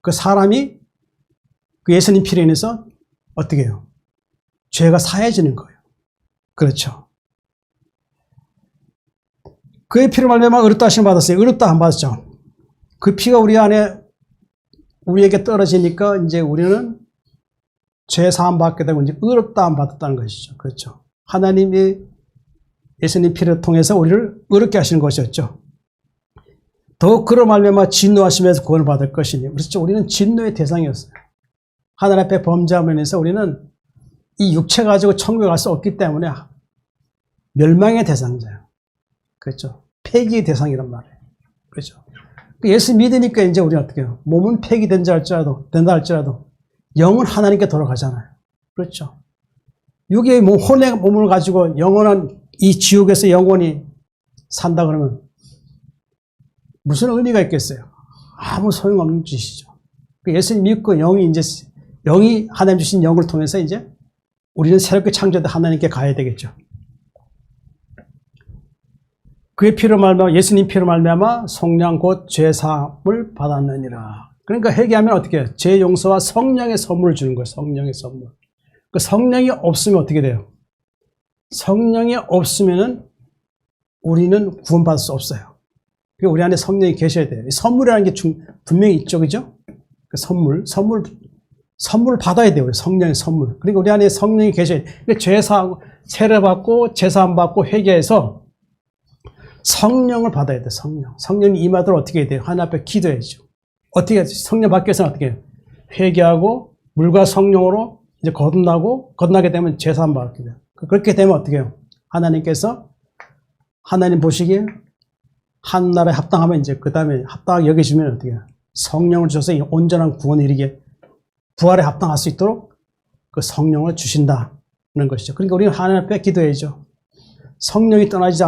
그 사람이 그 예수님 피로 인해서 어떻게 해요? 죄가 사해지는 거예요. 그렇죠. 그의 피로 말미암아 의롭다 하심을 받았어요. 의롭다 안 받았죠. 그 피가 우리 안에 우리에게 떨어지니까 이제 우리는 죄 사함 받게 되고 이제 의롭다 안 받았다는 것이죠. 그렇죠. 하나님이 예수님 피를 통해서 우리를 의롭게 하시는 것이었죠. 더욱 그로 말미암아 진노하시면서 구원을 받을 것이니. 그렇죠. 우리는 진노의 대상이었어요. 하나님 앞에 범죄함으로 인해서 우리는 이 육체 가지고 천국에 갈 수 없기 때문에 멸망의 대상자예요. 그렇죠. 폐기의 대상이란 말이에요. 그렇죠. 예수 믿으니까 이제 우리는 어떻게 해요? 몸은 폐기된다 할지라도 영은 하나님께 돌아가잖아요. 그렇죠. 육의 몸, 혼의 몸을 가지고 영원한 이 지옥에서 영원히 산다 그러면 무슨 의미가 있겠어요? 아무 소용없는 짓이죠. 예수님 믿고 영이 하나님 주신 영을 통해서 이제 우리는 새롭게 창조된 하나님께 가야 되겠죠. 그의 피로 말미암아 예수님 피로 말미암아 속량 곧 죄사함을 받았느니라. 그러니까 회개하면 어떻게 해요? 죄 용서와 성령의 선물을 주는 거예요. 성령의 선물. 그 성령이 없으면 어떻게 돼요? 성령이 없으면은 우리는 구원받을 수 없어요. 그러니까 우리 안에 성령이 계셔야 돼요. 선물이라는 게 분명히 있죠, 그죠? 그 선물을 받아야 돼요. 우리 성령의 선물. 그러니까 우리 안에 성령이 계셔야 돼요. 그러니까 죄사하고 세례받고 제사함 받고 회개해서 성령을 받아야 돼요. 성령이 임하도록 어떻게 해야 돼요? 하나님 앞에 기도해야죠. 어떻게 해야죠? 성령 받기 위해서는 어떻게 해요? 회개하고 물과 성령으로 이제 거듭나게 되면 제사함 받게 돼요. 그렇게 되면 어떻게 해요? 하나님께서 하나님 보시기에 한 나라에 합당하면 이제 그 다음에 합당하게 여기시면 어떻게 해요? 성령을 주셔서 온전한 구원에 이르게 부활에 합당할 수 있도록 그 성령을 주신다는 것이죠. 그러니까 우리는 하나님 앞에 기도해야죠. 성령이 떠나지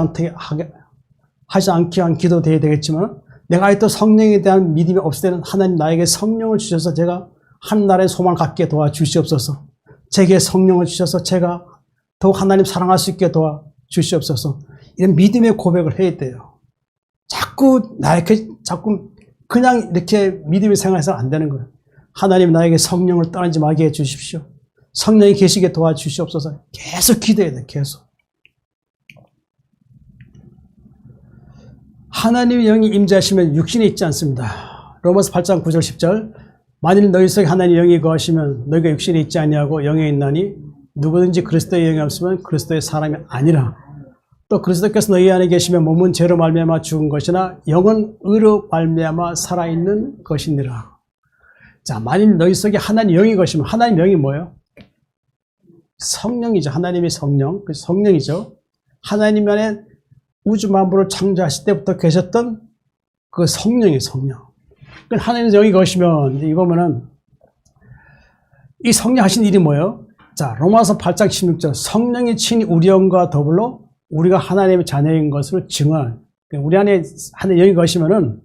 하지 않게 한 기도 되어야 되겠지만 내가 아직도 성령에 대한 믿음이 없을 때는 하나님 나에게 성령을 주셔서 제가 하나님의 소망을 갖게 도와주시옵소서. 제게 성령을 주셔서 제가 더욱 하나님 사랑할 수 있게 도와주시옵소서. 이런 믿음의 고백을 해야 돼요. 자꾸 그냥 이렇게 믿음의 생활에서 안 되는 거예요. 하나님 나에게 성령을 떠나지 말게 해주십시오. 성령이 계시게 도와주시옵소서. 계속 기도해야 돼요. 계속. 하나님의 영이 임재하시면 육신이 있지 않습니다. 로마서 8장 9절 10절 만일 너희 속에 하나님의 영이 거하시면 너희가 육신이 있지 아니하고 영에 있나니 누구든지 그리스도의 영이 없으면 그리스도의 사람이 아니라 또 그리스도께서 너희 안에 계시면 몸은 죄로 말미암아 죽은 것이나 영은 의로 말미암아 살아있는 것이니라. 자, 만일 너희 속에 하나님의 영이 거하시면 하나님의 영이 뭐예요? 성령이죠. 하나님의 성령. 그 성령이죠. 하나님 안에 우주 만물을 창조하실 때부터 계셨던 그 성령이 성령. 하나님의 영이 거시면 이제 이거면은 이 성령 하신 일이 뭐예요? 자, 로마서 8장 16절 성령이 친히 우리 영과 더불어 우리가 하나님의 자녀인 것을 증언. 우리 안에 하나님의 영이 거시면은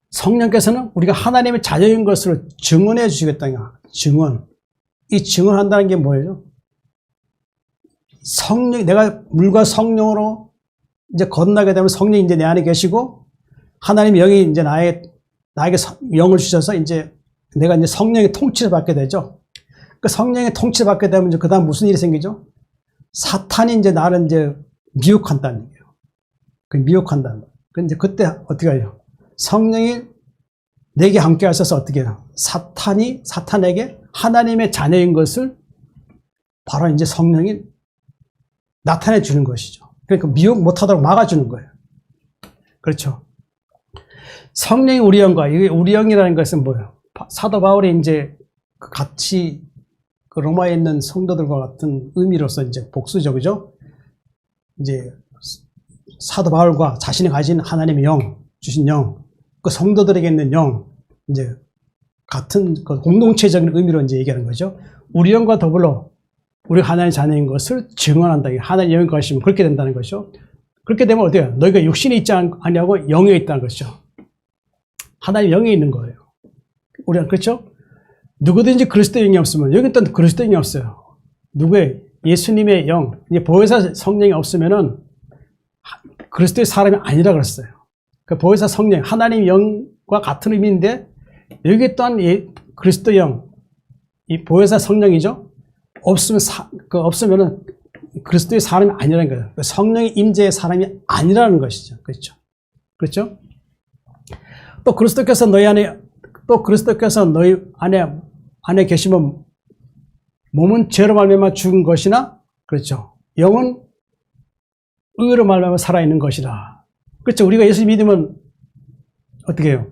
성령께서는 우리가 하나님의 자녀인 것을 증언해 주시겠다는 거야. 증언. 이 증언한다는 게 뭐예요? 내가 물과 성령으로 이제 거듭나게 되면 성령이 이제 내 안에 계시고 하나님의 영이 이제 나에게 영을 주셔서 이제 내가 이제 성령의 통치를 받게 되죠. 그 성령의 통치를 받게 되면 이제 그 다음 무슨 일이 생기죠? 사탄이 이제 나를 이제 미혹한다는 얘기예요. 그 미혹한다는 거예요. 근데 그때 어떻게 해요? 성령이 내게 함께 하셔서 어떻게 해요? 사탄에게 하나님의 자녀인 것을 바로 이제 성령이 나타내 주는 것이죠. 그러니까 미혹 못하도록 막아주는 거예요. 그렇죠. 성령이 우리 영과, 이게 우리 영이라는 것은 뭐예요? 사도 바울이 이제 같이 그 로마에 있는 성도들과 같은 의미로서 이제 복수죠. 그죠? 이제 사도 바울과 자신이 가진 하나님의 영, 주신 영, 그 성도들에게 있는 영, 이제 같은 그 공동체적인 의미로 이제 얘기하는 거죠. 우리 영과 더불어 우리 하나님의 자녀인 것을 증언한다. 하나님의 영이 거하시면 그렇게 된다는 것이죠. 그렇게 되면 어때요? 너희가 육신에 있지 않냐고 영에 있다는 것이죠. 하나님의 영에 있는 거예요. 우리는 그렇죠? 누구든지 그리스도의 영이 없으면 여기 또 그리스도의 영이 없어요. 누구의 예수님의 영, 이제 보혜사 성령이 없으면은 그리스도의 사람이 아니라 그랬어요. 그 보혜사 성령, 하나님의 영과 같은 의미인데 여기 또한 그리스도 영, 이 보혜사 성령이죠. 없으면은 그리스도의 사람이 아니라는 거예요. 성령의 임재의 사람이 아니라는 것이죠. 그렇죠? 그렇죠? 또 그리스도께서 너희 안에 계시면 몸은 죄로 말미암아 죽은 것이나, 그렇죠? 영은 의로 말미암아 살아있는 것이라. 그렇죠? 우리가 예수 믿으면 어떻게 해요?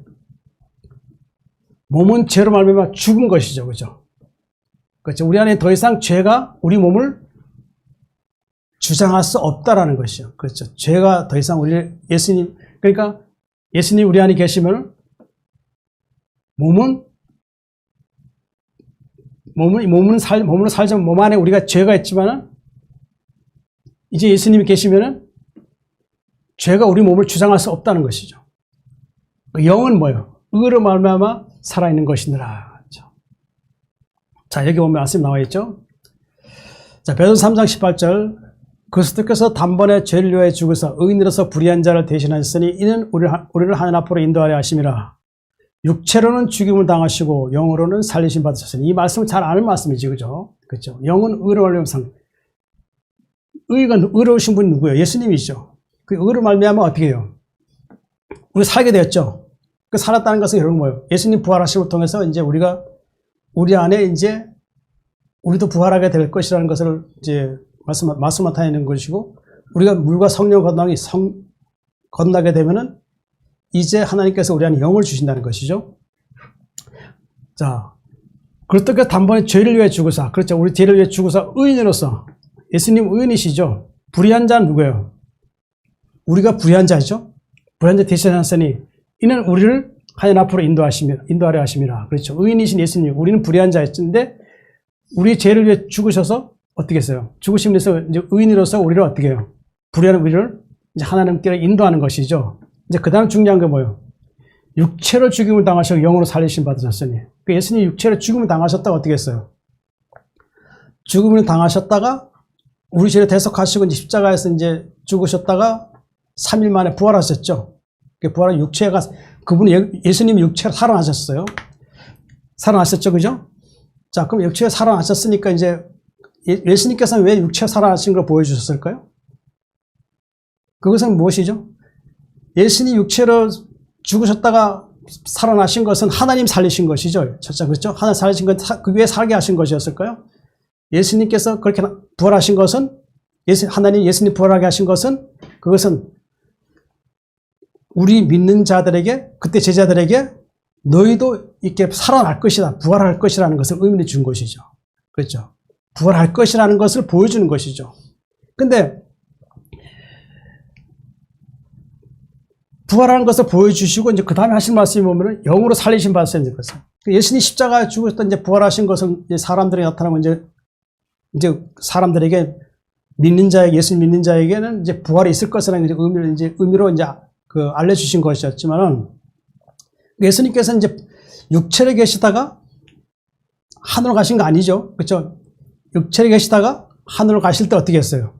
몸은 죄로 말미암아 죽은 것이죠. 그렇죠? 그렇죠? 우리 안에 더 이상 죄가 우리 몸을 주장할 수 없다라는 것이죠. 그렇죠? 죄가 더 이상 그러니까 예수님 우리 안에 계시면 몸으로 살지만 몸 안에 우리가 죄가 있지만은 이제 예수님이 계시면은 죄가 우리 몸을 주장할 수 없다는 것이죠. 영은 뭐예요? 의로 말미암아 살아있는 것이니라. 자, 여기 보면 말씀 나와 있죠. 자, 베드로서 3장 18절. 그리스도께서 단번에 죄를 위하여 죽으사 의인으로서 불의한 자를 대신하셨으니 이는 우리를 하나님 앞으로 인도하려 하심이라. 육체로는 죽임을 당하시고 영으로는 살리심 받으셨으니, 이 말씀을 잘 아는 말씀이지, 그죠? 그렇죠? 영은 의로 말미암아 의로우신 분이 누구예요? 예수님이시죠. 그 의로 말미암아 어떻게 해요? 우리 살게 되었죠. 그 살았다는 것은 결국 뭐예요? 예수님 부활하심을 통해서 이제 우리 안에 이제 우리도 부활하게 될 것이라는 것을 이제 말씀 나타내는 것이고, 우리가 물과 성령 건너게 되면은 이제 하나님께서 우리 안에 영을 주신다는 것이죠. 자, 그렇다고 단번에 죄를 위해 죽으사, 그렇죠? 우리 죄를 위해 죽으사 의인으로서, 예수님 의인이시죠. 불의한 자는 누구예요? 우리가 불의한 자죠. 불의한 자 대신하셨으니 이는 우리를 하나님 앞으로 인도하려 하심이라. 그렇죠? 의인이신 예수님, 우리는 불의한 자였는데 우리 죄를 위해 죽으셔서 어떻게 했어요? 죽으심에서 이제 의인으로서 우리를 어떻게 해요? 불의한 우리를 이제 하나님께로 인도하는 것이죠. 이제 그 다음 중요한 게 뭐예요? 육체로 죽임을 당하시고 영으로 살리심 받으셨으니. 그 예수님 육체로 죽임을 당하셨다가 어떻게 했어요? 죽음을 당하셨다가 우리 죄를 대속하시고 이제 십자가에서 이제 죽으셨다가 3일 만에 부활하셨죠. 그 부활한 육체가, 그분이 예수님이 육체로 살아나셨어요. 살아나셨죠, 그죠? 자, 그럼 육체가 살아나셨으니까 이제 예수님께서는 왜 육체가 살아나신 걸 보여주셨을까요? 그것은 무엇이죠? 예수님 육체로 죽으셨다가 살아나신 것은 하나님 살리신 것이죠. 그렇죠? 하나님 살리신 건 그 위에 살게 하신 것이었을까요? 예수님께서 그렇게 부활하신 것은, 예수님 부활하게 하신 것은, 그것은 우리 믿는 자들에게, 그때 제자들에게 너희도 이렇게 살아날 것이다, 부활할 것이라는 것을 의미를 준 것이죠. 그렇죠? 부활할 것이라는 것을 보여주는 것이죠. 근데 부활하는 것을 보여주시고 이제 그 다음에 하신 말씀이 보면은 영으로 살리신 받으신 것을. 예수님 십자가에 죽으셨던 이제 부활하신 것은 이제 사람들에게 나타나고 이제 사람들에게 예수님 믿는 자에게는 이제 부활이 있을 것이라는 의미로 이제 알려주신 것이었지만은, 예수님께서는 이제 육체로 계시다가 하늘로 가신 거 아니죠. 그렇죠? 육체로 계시다가 하늘로 가실 때 어떻게 했어요?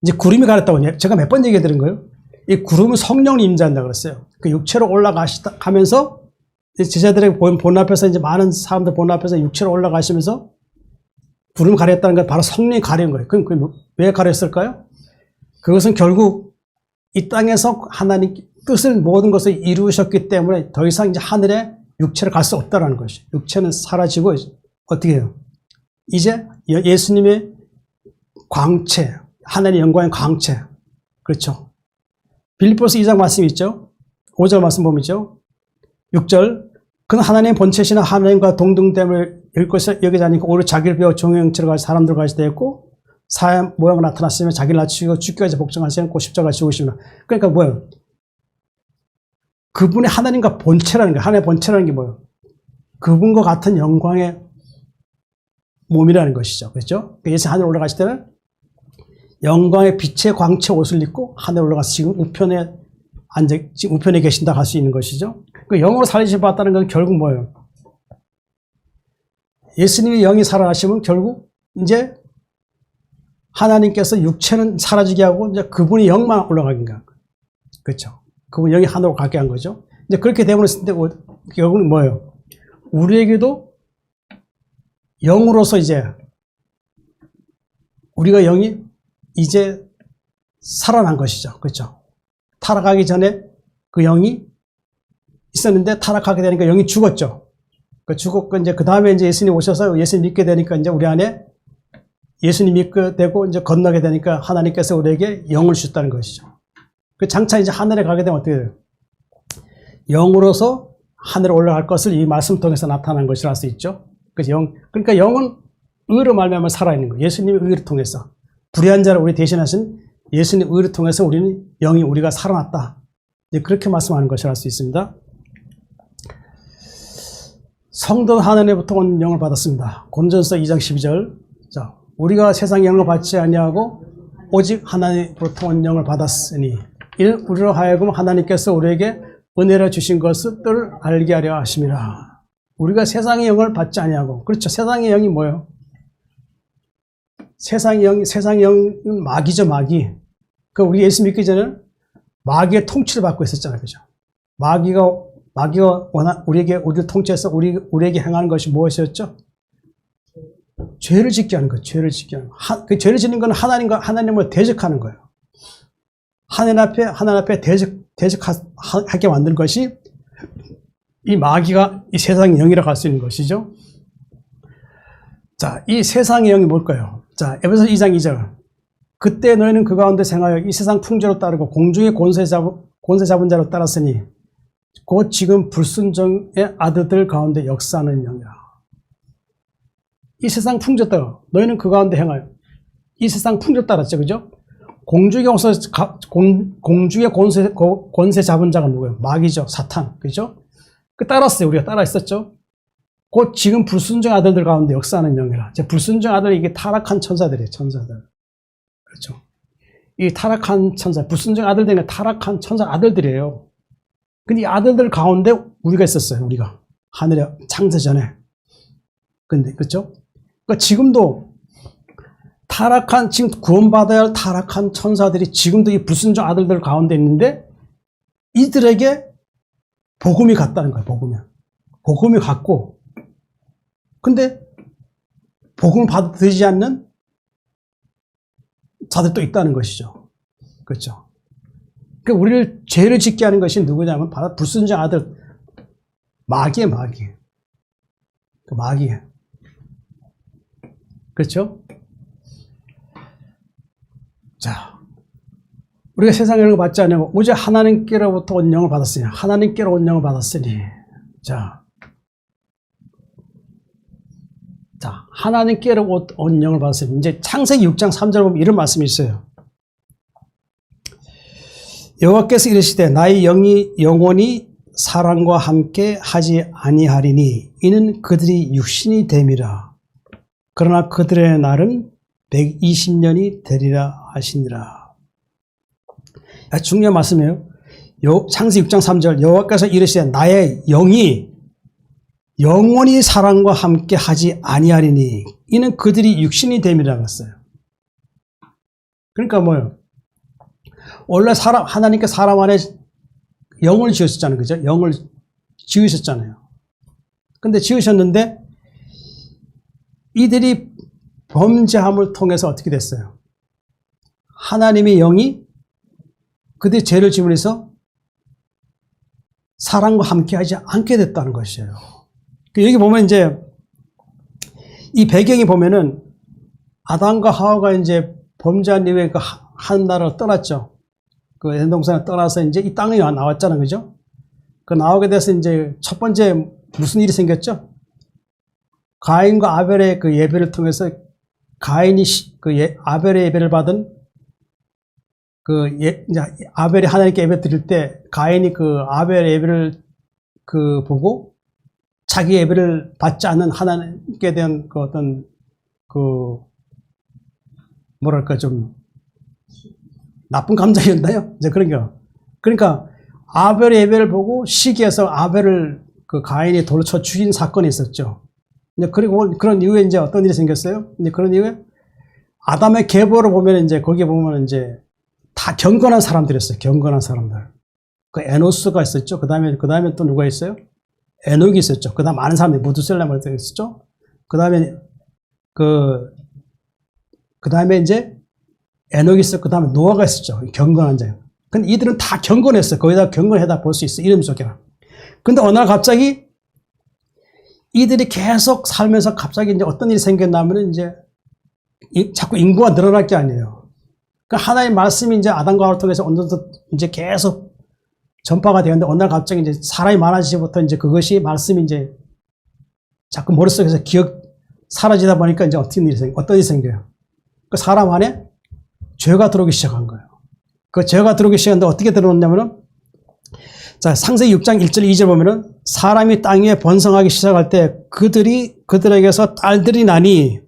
이제 구름이 가렸다고 제가 몇 번 얘기해 드린 거예요. 이 구름은 성령님 임재한다고 그랬어요. 그 육체로 올라가면서 제자들의 본 앞에서 이제 많은 사람들 본 앞에서 육체로 올라가시면서 구름 가렸다는 건 바로 성령이 가린 거예요. 그럼 왜 가렸을까요? 그것은 결국 이 땅에서 하나님 뜻을 모든 것을 이루셨기 때문에 더 이상 이제 하늘에 육체로 갈 수 없다는 것이죠. 육체는 사라지고 어떻게 해요? 이제 예수님의 광채, 하나님의 영광의 광채. 그렇죠? 빌립보서 2장 말씀이 있죠? 5절 말씀 보면 있죠? 6절. 그는 하나님의 본체시나 하나님과 동등됨을 여기지 않으니까 오히려 자기를 비워 종의 형체로 가시 사람들과 같이 되었고, 사람 모양으로 나타났으면 자기를 낮추고 죽기까지 복종하시는 고 십자가 지우시면. 그러니까 뭐예요? 그분의 하나님과 본체라는 게, 하나님의 본체라는 게 뭐예요? 그분과 같은 영광의 몸이라는 것이죠. 그렇죠? 예수 하늘 올라가실 때는 영광의 빛의 광채 옷을 입고 하늘 올라가서 지금 지금 우편에 계신다 할 수 있는 것이죠. 그 영으로 살리심 받았다는 건 결국 뭐예요? 예수님의 영이 살아나시면 결국 이제 하나님께서 육체는 사라지게 하고 이제 그분의 영만 올라가게 한 거예요. 그렇죠? 그분 영이 하늘로 가게 한 거죠. 이제 그렇게 되면 결국은 뭐예요? 우리에게도 영으로서 이제 우리가 영이 이제 살아난 것이죠. 그렇죠? 타락하기 전에 그 영이 있었는데 타락하게 되니까 영이 죽었죠. 죽었고 이제 그 다음에 이제 예수님 오셔서 예수님 믿게 되니까 이제 우리 안에 예수님 믿게 되고 이제 건너게 되니까 하나님께서 우리에게 영을 주셨다는 것이죠. 그 장차 이제 하늘에 가게 되면 어떻게 돼요? 영으로서 하늘에 올라갈 것을 이 말씀 통해서 나타난 것이라 할 수 있죠. 그러니까 영은 의로 말미암아 살아있는 거예요. 예수님의 의를 통해서. 불의한 자를 우리 대신하신 예수님 의를 통해서 우리는 영이 우리가 살아났다. 이제 그렇게 말씀하는 것이라 할 수 있습니다. 성도는 하나님으로부터 온 영을 받았습니다. 고린도전서 2장 12절. 자, 우리가 세상의 영을 받지 아니하고 오직 하나님으로부터 온 영을 받았으니 이는 우리로 하여금 하나님께서 우리에게 은혜로 주신 것을 알게 하려 하심이라. 우리가 세상의 영을 받지 아니하고, 그렇죠? 세상의 영이 뭐예요? 세상의 영은 마귀죠, 마귀. 그 우리 예수 믿기 전에는 마귀의 통치를 받고 있었잖아요, 그죠? 마귀가 우리를 통치해서 우리에게 행하는 것이 무엇이었죠? 죄를 짓게 하는 거예요. 죄를 짓게 하는 거. 그 죄를 짓는 건 하나님을 대적하는 거예요. 하나님 앞에 대적하게 만든 것이 이 마귀가 이 세상의 영이라고 할 수 있는 것이죠. 자, 이 세상의 영이 뭘까요? 자, 에베소서 2장 2절. 그때 너희는 그 가운데 생하여 이 세상 풍조로 따르고 공중의 권세 잡은 자로 따랐으니 곧 지금 불순종의 아들들 가운데 역사하는 영이라. 이 세상 풍조 따라 너희는 그 가운데 행하여. 이 세상 풍조 따랐죠, 그죠? 공중의 권세 잡은 자가 누구예요? 마귀죠, 사탄, 그죠? 그 따랐어요. 우리가 따라 있었죠. 곧 지금 불순종 아들들 가운데 역사하는 영이라. 불순종 아들, 이게 타락한 천사들이에요, 천사들. 그렇죠? 이 타락한 천사, 불순종 아들들은 타락한 천사 아들들이에요. 근데 이 아들들 가운데 우리가 있었어요, 우리가. 하늘에 창세 전에. 근데, 그렇죠? 그러니까 지금도 지금 구원받아야 할 타락한 천사들이 지금도 이 불순종 아들들 가운데 있는데 이들에게 복음이 갔다는 거예요, 복음이 갔고. 근데 복음을 받아들이지 않는 자들도 있다는 것이죠. 그렇죠? 그러니까 우리를 죄를 짓게 하는 것이 누구냐면 바로 불순종 아들, 마귀예요, 마귀. 그 마귀예요. 그렇죠? 자, 우리가 세상의 영을 받지 않냐고 오직 하나님께로부터 온 영을 받았으니, 하나님께로 온 영을 받았으니. 자, 하나님께로 온 영을 받았으니. 이제 창세기 6장 3절 보면 이런 말씀이 있어요. 여호와께서 이르시되 나의 영이 영원히 사람과 함께 하지 아니하리니 이는 그들이 육신이 됨이라. 그러나 그들의 날은 120년이 되리라 하시니라. 중요한 말씀이에요. 창세기 6장 3절 여호와께서 이르시되 나의 영이 영원히 사람과 함께 하지 아니하리니 이는 그들이 육신이 됨이라고 했어요. 그러니까 뭐예요? 원래 하나님께 사람 안에 영을 지으셨잖아요. 그죠? 영을 지으셨잖아요. 근데 지으셨는데 이들이 범죄함을 통해서 어떻게 됐어요? 하나님의 영이 그들의 죄를 지으면서 사람과 함께 하지 않게 됐다는 것이에요. 여기 보면 이제 이 배경이 보면은 아담과 하와가 이제 범죄한 이후에 그 한 나라를 떠났죠. 그 에덴 동산을 떠나서 이제 이 땅에 나왔잖아요. 그죠? 그 나오게 돼서 이제 첫 번째 무슨 일이 생겼죠? 가인과 아벨의 그 예배를 통해서 가인이 아벨의 예배를 받은 아벨이 하나님께 예배 드릴 때 가인이 아벨의 예배를 보고 자기 예배를 받지 않는 하나님께 대한 어떤 뭐랄까 좀 나쁜 감정이었나요? 이제 그런 거. 그러니까 아벨의 예배를 보고 시기해서 아벨을 가인이 돌로 쳐 죽인 사건이 있었죠. 근데 그리고 그런 이후에 이제 어떤 일이 생겼어요? 이제 그런 이후에 아담의 계보를 보면 이제 거기에 보면 이제 다 경건한 사람들이었어요. 경건한 사람들. 에노스가 있었죠. 그 다음에 또 누가 있어요? 에녹이 있었죠. 그 다음 많은 사람들이 무두셀라가 있었죠. 그 다음에 이제 에녹이 있었고, 그 다음에 노아가 있었죠. 경건한 자. 근데 이들은 다 경건했어요. 거기다 경건하다 볼 수 있어요. 이름 속에는. 근데 어느 날 갑자기 이들이 계속 살면서 갑자기 이제 어떤 일이 생겼냐면 이제 자꾸 인구가 늘어날 게 아니에요. 그 하나의 말씀이 이제 아담과 하와를 통해서 언제부터 이제 계속 전파가 되었는데 어느 날 갑자기 이제 사람이 많아지부터 이제 그것이 말씀이 이제 자꾸 머릿속에서 사라지다 보니까 이제 어떤 일이 생겨요. 그 사람 안에 죄가 들어오기 시작한 거예요. 그 죄가 들어오기 시작했는데 어떻게 들어오냐면은 자, 창세기 6장 1절 2절 보면은 사람이 땅 위에 번성하기 시작할 때 그들에게서 딸들이 나니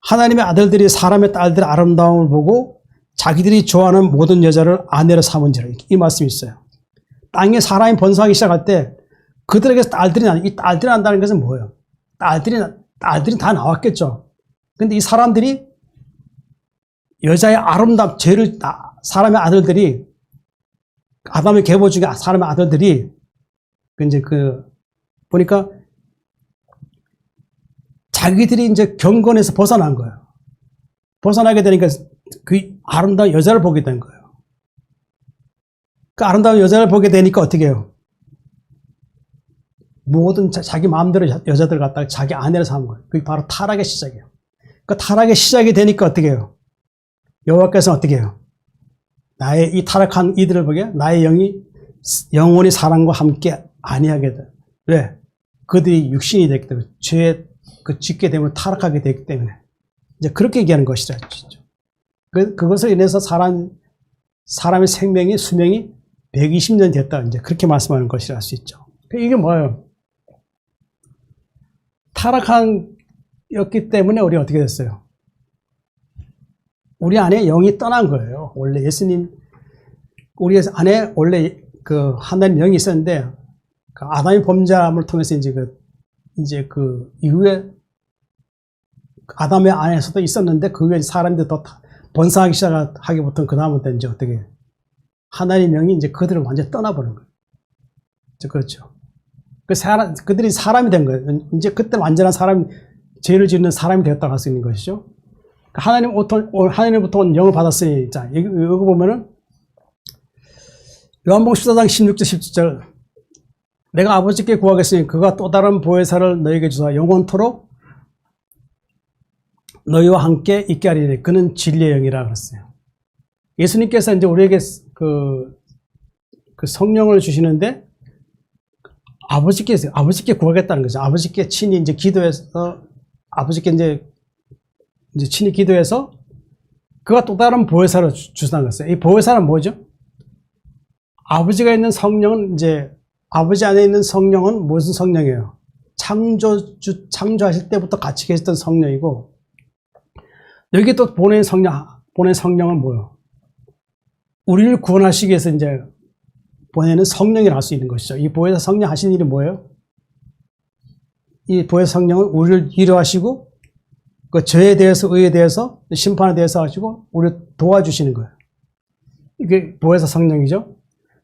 하나님의 아들들이 사람의 딸들의 아름다움을 보고 자기들이 좋아하는 모든 여자를 아내로 삼은지라. 이 말씀이 있어요. 땅에 사람이 번성하기 시작할 때 그들에게서 딸들이 나니 이 딸들이 난다는 것은 뭐예요? 딸들이 다 나왔겠죠. 근데 이 사람들이 여자의 아름다움, 사람의 아들들이 아담의 계보 중에 사람의 아들들이 이제 보니까 자기들이 이제 경건에서 벗어난 거예요. 벗어나게 되니까 그 아름다운 여자를 보게 된 거예요. 그 아름다운 여자를 보게 되니까 어떻게 해요? 모든 자기 마음대로 여자들 갖다가 자기 아내를 삼은 거예요. 그게 바로 타락의 시작이에요. 그 타락의 시작이 되니까 어떻게 해요? 여호와께서는 어떻게 해요? 나의 이 타락한 이들을 보게 나의 영원히 사람과 함께 아니하게 돼. 왜? 그들이 육신이 됐기 때문에 죄에 짓게 되면 타락하게 되기 때문에 이제 그렇게 얘기하는 것이죠. 그것을 인해서 사람의 수명이 120년 됐다. 이제 그렇게 말씀하는 것이라 할 수 있죠. 이게 뭐예요? 타락한였기 때문에 우리가 어떻게 됐어요? 우리 안에 영이 떠난 거예요. 원래 우리 안에 원래 하나님 영이 있었는데, 아담의 범죄함을 통해서 이제 이후에 아담의 안에서도 있었는데, 그 후에 사람들이 더 번성하기 시작하기부터 그다음부터 이제 어떻게, 하나님 영이 이제 그들을 완전히 떠나버린 거예요. 그렇죠. 그들이 사람이 된 거예요. 이제 그때 완전한 죄를 짓는 사람이 되었다고 할 수 있는 것이죠. 하나님부터 온 영을 받았으니, 자, 여기 보면은, 요한복음 14장 16절 17절, 내가 아버지께 구하겠으니 그가 또 다른 보혜사를 너에게 주사 영원토록 너희와 함께 있게 하리니 그는 진리의 영이라 그랬어요. 예수님께서 이제 우리에게 그 성령을 주시는데, 아버지께 구하겠다는 거죠. 아버지께 친히 이제 기도해서, 아버지께 이제 친히 기도해서 그가 또 다른 보혜사를 주신다는 것이에요. 이 보혜사는 뭐죠? 아버지가 있는 성령은 이제 아버지 안에 있는 성령은 무슨 성령이에요? 창조하실 때부터 같이 계셨던 성령이고, 여기 또 보낸 성령은 뭐예요? 우리를 구원하시기 위해서 이제 보내는 성령이라 할 수 있는 것이죠. 이 보혜사 성령 하신 일이 뭐예요? 이 보혜사 성령은 우리를 위로하시고 그 죄에 대해서, 의에 대해서, 심판에 대해서 하시고 우리를 도와주시는 거예요. 이게 보혜사 성령이죠.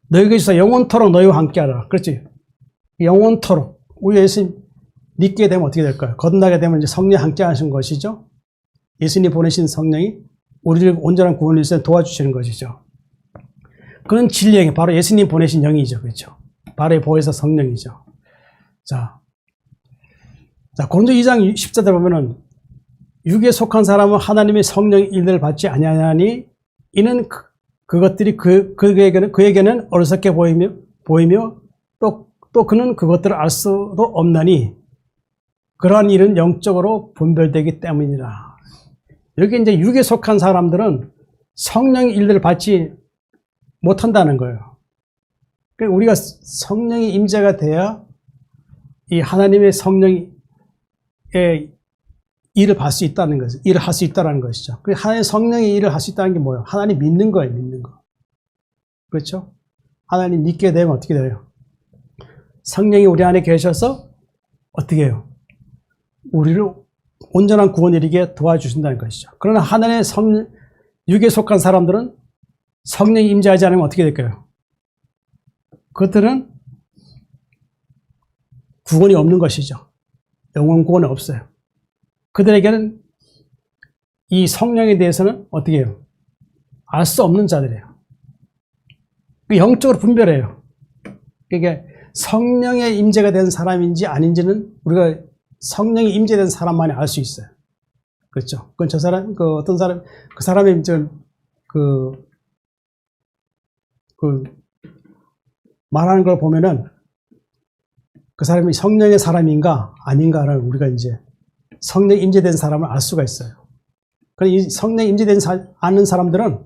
너희에게 주사 영원토록 너희와 함께하라. 그렇지? 영원토록. 우리 예수님 믿게 되면 어떻게 될까요? 거듭나게 되면 이제 성령 함께 하시는 것이죠. 예수님 보내신 성령이 우리를 온전한 구원을 위해서 도와주시는 것이죠. 그런 진리의 영, 바로 예수님 보내신 영이죠. 그렇죠? 바로 보혜사 성령이죠. 자, 고린도 2장 10절에 보면은 육에 속한 사람은 하나님의 성령의 일들을 받지 아니하니 이는 그것들이 그에게는 어리석게 보이며 또 그는 그것들을 알 수도 없나니 그러한 일은 영적으로 분별되기 때문이라. 여기 이제 육에 속한 사람들은 성령의 일들을 받지 못한다는 거예요. 그러니까 우리가 성령의 임재가 돼야 이 하나님의 성령의 일을 받을 수 있다는 것이죠. 일을 할 수 있다는 것이죠. 그 하나님의 성령의 일을 할 수 있다는 게 뭐예요? 하나님 믿는 거예요, 믿는 거. 그렇죠? 하나님 믿게 되면 어떻게 돼요? 성령이 우리 안에 계셔서 어떻게 해요? 우리를 온전한 구원에 이르게 도와주신다는 것이죠. 그러나 하나님의 육에 속한 사람들은 성령이 임재하지 않으면 어떻게 될까요? 그들은 구원이 없는 것이죠. 영원 구원이 없어요. 그들에게는 이 성령에 대해서는 어떻게 해요? 알 수 없는 자들이에요. 영적으로 분별해요. 그러니까 성령의 임재가 된 사람인지 아닌지는 우리가 성령이 임재된 사람만이 알 수 있어요. 그렇죠? 그건 저 사람, 어떤 사람, 그 사람의 말하는 걸 보면은 그 사람이 성령의 사람인가 아닌가를 우리가 이제 성령 임재된 사람을 알 수가 있어요. 그럼 이 성령 임재된 아는 사람들은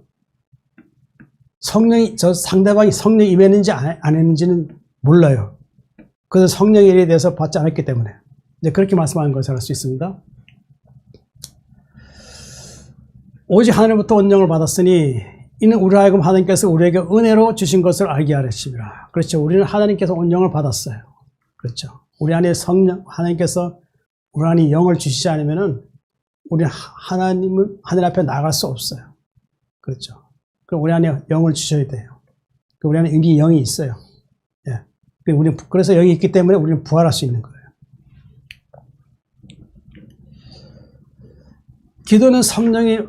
상대방이 성령 임했는지 안 했는지는 몰라요. 그래서 성령의 일에 대해서 받지 않았기 때문에. 이제 그렇게 말씀하는 것을 알 수 있습니다. 오직 하나님부터 온영을 받았으니 이는 우리 하여금 하나님께서 우리에게 은혜로 주신 것을 알게 하셨습니다. 그렇죠. 우리는 하나님께서 온영을 받았어요. 그렇죠. 우리 안에 성령, 하나님께서 우리 안에 영을 주시지 않으면은 우리는 하나님 앞에 나갈 수 없어요. 그렇죠. 그럼 우리 안에 영을 주셔야 돼요. 우리 안에 이미 영이 있어요. 예. 그래서 영이 있기 때문에 우리는 부활할 수 있는 거예요. 기도는 성령이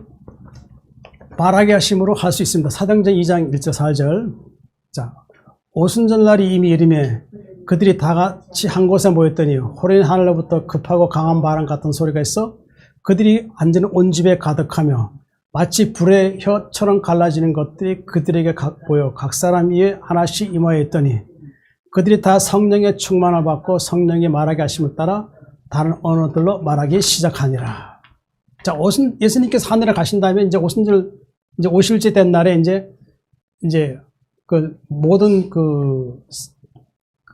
말하게 하심으로 할 수 있습니다. 사도행전 2장 1절 4절. 자, 오순절날이 이미 이르매 그들이 다 같이 한 곳에 모였더니 호련히 하늘로부터 급하고 강한 바람 같은 소리가 있어 그들이 앉은 온 집에 가득하며 마치 불의 혀처럼 갈라지는 것들이 그들에게 보여 각 사람 위에 하나씩 임하여 있더니 그들이 다 성령의 충만을 받고 성령이 말하게 하심을 따라 다른 언어들로 말하기 시작하니라. 자, 예수님께서 하늘에 가신 다음에 이제 오실째 된 날에 이제 모든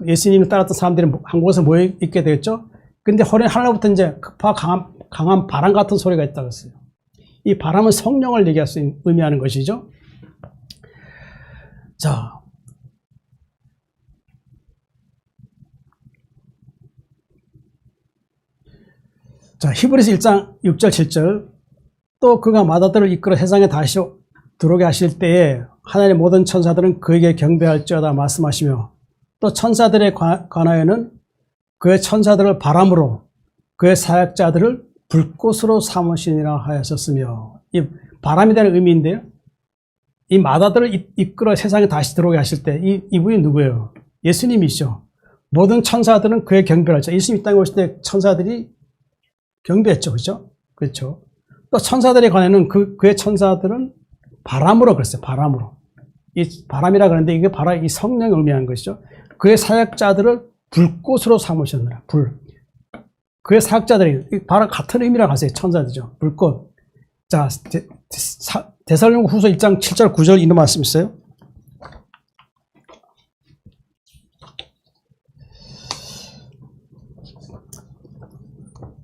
예수님을 따랐던 사람들이 한 곳에 모여 있게 되었죠. 근데 호련히 하늘로부터 이제 급하고 강한 바람 같은 소리가 있다고 했어요. 이 바람은 성령을 의미하는 것이죠. 자, 히브리서 1장 6절 7절. 또 그가 마다들을 이끌어 세상에 다시 들어오게 하실 때에 하나님의 모든 천사들은 그에게 경배할지어다 말씀하시며 또 천사들에 관하여는 그의 천사들을 바람으로 그의 사역자들을 불꽃으로 삼으시니라 하였었으며, 이 바람이라는 의미인데요. 이 마다들을 이끌어 세상에 다시 들어오게 하실 때 이분이 누구예요? 예수님이시죠. 모든 천사들은 그의 경배를 하죠. 예수님 이 땅에 오실 때 천사들이 경배했죠. 그렇죠? 그렇죠. 또 천사들에 관해는 그의 천사들은 바람으로 그랬어요. 바람으로. 이 바람이라 그러는데 이게 바로 이 성령을 의미하는 것이죠. 그의 사역자들을 불꽃으로 삼으셨느라. 불. 그의 사역자들이 바로 같은 의미라고 하세요. 천사들이죠. 불꽃. 자, 데살로니가 후서 1장 7절 9절 이런 말씀 있어요.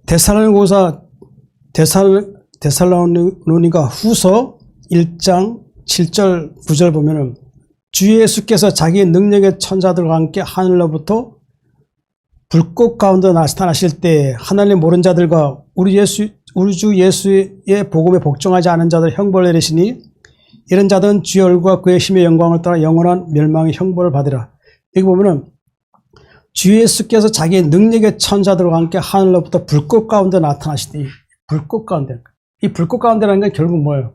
데살로니가 후서 1장 7절 9절 보면은 주 예수께서 자기 능력의 천사들과 함께 하늘로부터 불꽃 가운데 나타나실 때 하나님 모르는 자들과 우리 주 예수의 복음에 복종하지 않은 자들 형벌을 내리시니 이런 자들은 주의 얼굴과 그의 힘의 영광을 따라 영원한 멸망의 형벌을 받으라. 여기 보면은 주 예수께서 자기 능력의 천사들과 함께 하늘로부터 불꽃 가운데 나타나시니, 불꽃 가운데, 이 불꽃 가운데라는 건 결국 뭐예요?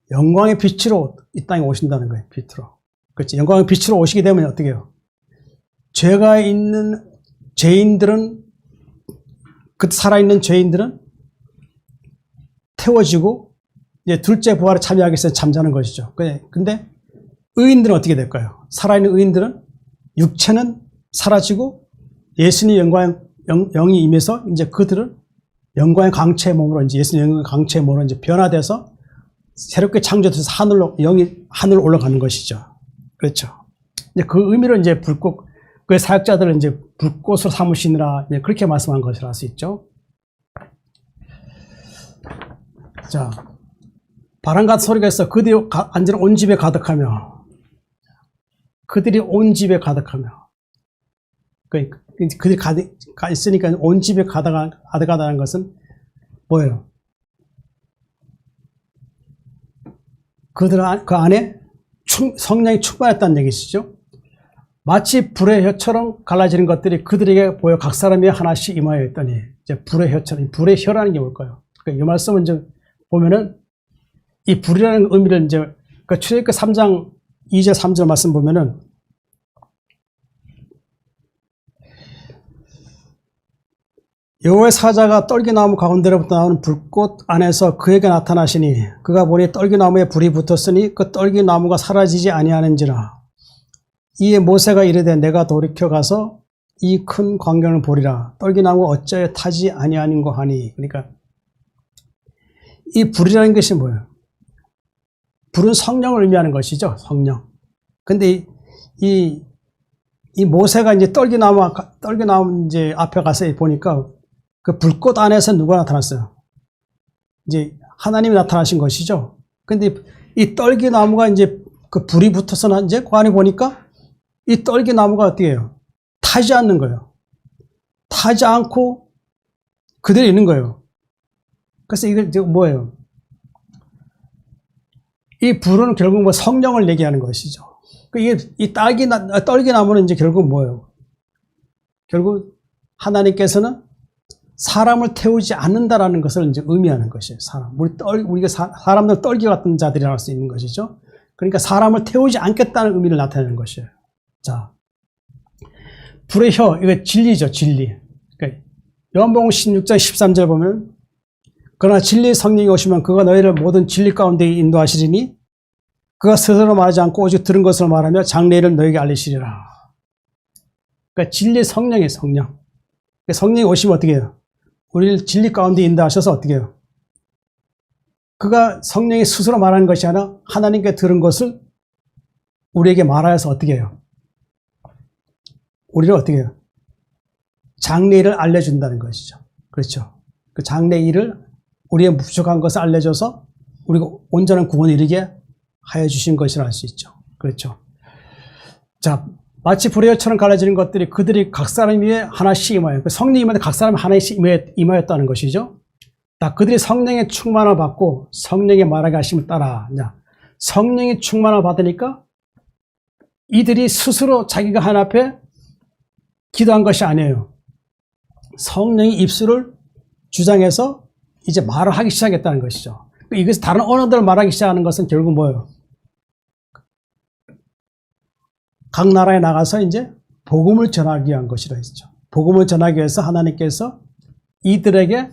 영광의 빛으로 이 땅에 오신다는 거예요. 빛으로. 그렇지. 영광의 빛으로 오시게 되면 어떻게 해요? 죄가 있는 죄인들은, 살아있는 죄인들은 태워지고, 이제 둘째 부활에 참여하기 위해서 잠자는 것이죠. 근데 의인들은 어떻게 될까요? 살아있는 의인들은 육체는 사라지고 예수님의 영이 임해서 이제 그들은 영광의 강체의 몸으로 이제 예수님 영광의 강체의 몸으로 이제 변화돼서 새롭게 창조돼서 영이 하늘로 올라가는 것이죠. 그렇죠. 이제 그 의미로 이제 불꽃, 그 사역자들은 이제 불꽃으로 삼으시느라 그렇게 말씀한 것이라 할 수 있죠. 자, 바람 같은 소리가 있어. 그들이 앉은 온 집에 가득하며, 그들이 온 집에 가득하며, 그들이 있으니까 온 집에 가득하다는 것은 뭐예요? 그 안에 성령이 충만했다는 얘기시죠. 마치 불의 혀처럼 갈라지는 것들이 그들에게 보여 각 사람이 하나씩 임하여 있더니, 이제 불의 혀처럼, 불의 혀라는 게 뭘까요? 그러니까 이 말씀은 이제 보면은 이 불이라는 의미를 이제 그 출애굽기 3장 2절 3절 말씀 보면은 여호와의 사자가 떨기나무 가운데로부터 나오는 불꽃 안에서 그에게 나타나시니 그가 보니 떨기나무에 불이 붙었으니 그 떨기나무가 사라지지 아니하는지라. 이에 모세가 이르되 내가 돌이켜 가서 이 큰 광경을 보리라. 떨기나무가 어찌하여 타지 아니하는고 하니. 그러니까 이 불이라는 것이 뭐예요? 불은 성령을 의미하는 것이죠. 성령. 근데 이 모세가 이제 떨기나무 이제 앞에 가서 보니까 그 불꽃 안에서 누가 나타났어요? 이제 하나님이 나타나신 것이죠. 근데 이 떨기나무가 이제 그 불이 붙어서 이제 그 안에 보니까 이 떨기나무가 어떻게 해요? 타지 않는 거예요. 타지 않고 그대로 있는 거예요. 그래서 이게 뭐예요? 이 불은 결국 뭐 성령을 얘기하는 것이죠. 이게 이 떨기나무는 이제 결국 뭐예요? 결국 하나님께서는 사람을 태우지 않는다라는 것을 이제 의미하는 것이에요. 우리가 사람들 떨기 같은 자들이라 할 수 있는 것이죠. 그러니까 사람을 태우지 않겠다는 의미를 나타내는 것이에요. 자, 불의 혀, 이거 진리죠, 진리. 그러니까 요한복음 16장 13절 보면 그러나 진리의 성령이 오시면 그가 너희를 모든 진리 가운데 인도하시리니 그가 스스로 말하지 않고 오직 들은 것을 말하며 장래일을 너희에게 알리시리라. 그러니까 진리의 성령이에요, 성령. 그러니까 성령이 오시면 어떻게 해요? 우리를 진리 가운데 인도하셔서 어떻게 해요? 그가 성령이 스스로 말하는 것이 아니라 하나님께 들은 것을 우리에게 말하여서 어떻게 해요? 우리를 어떻게 해요? 장래일을 알려준다는 것이죠. 그렇죠. 그 장래일을 우리의 부족한 것을 알려줘서 우리가 온전한 구원에 이르게 하여 주신 것이라 할 수 있죠. 그렇죠. 자, 마치 불의 혀처럼 갈라지는 것들이 그들이 각 사람 위에 하나씩 임하여, 성령이 임하는데 각 사람 하나씩 임하였다는 것이죠. 자, 그들이 성령의 충만을 받고 성령의 말하게 하심을 따라, 성령의 충만을 받으니까 이들이 스스로 자기가 하나님 앞에 기도한 것이 아니에요. 성령이 입술을 주장해서 이제 말을 하기 시작했다는 것이죠. 이것이 다른 언어들을 말하기 시작하는 것은 결국 뭐예요? 각 나라에 나가서 이제 복음을 전하기 위한 것이라 했죠. 복음을 전하기 위해서 하나님께서 이들에게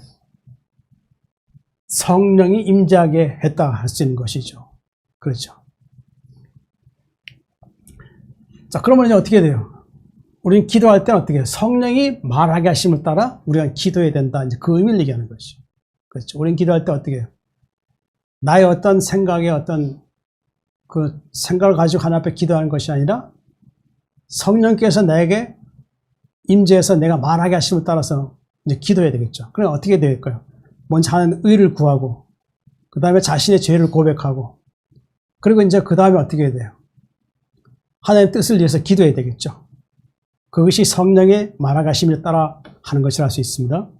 성령이 임재하게 했다 할 수 있는 것이죠. 그렇죠. 자, 그러면 이제 어떻게 돼요? 우리는 기도할 때는 어떻게 해요? 성령이 말하게 하심을 따라 우리가 기도해야 된다. 이제 그 의미를 얘기하는 것이죠. 그렇죠. 우리는 기도할 때 어떻게 해요? 나의 어떤 생각에 어떤 그 생각을 가지고 하나님 앞에 기도하는 것이 아니라 성령께서 내게 임재해서 내가 말하게 하심을 따라서 이제 기도해야 되겠죠. 그럼 어떻게 될까요? 먼저 하나님 의를 구하고, 그 다음에 자신의 죄를 고백하고, 그리고 이제 그 다음에 어떻게 해야 돼요? 하나님의 뜻을 위해서 기도해야 되겠죠. 그것이 성령의 말하게 하심을 따라 하는 것이라 할 수 있습니다.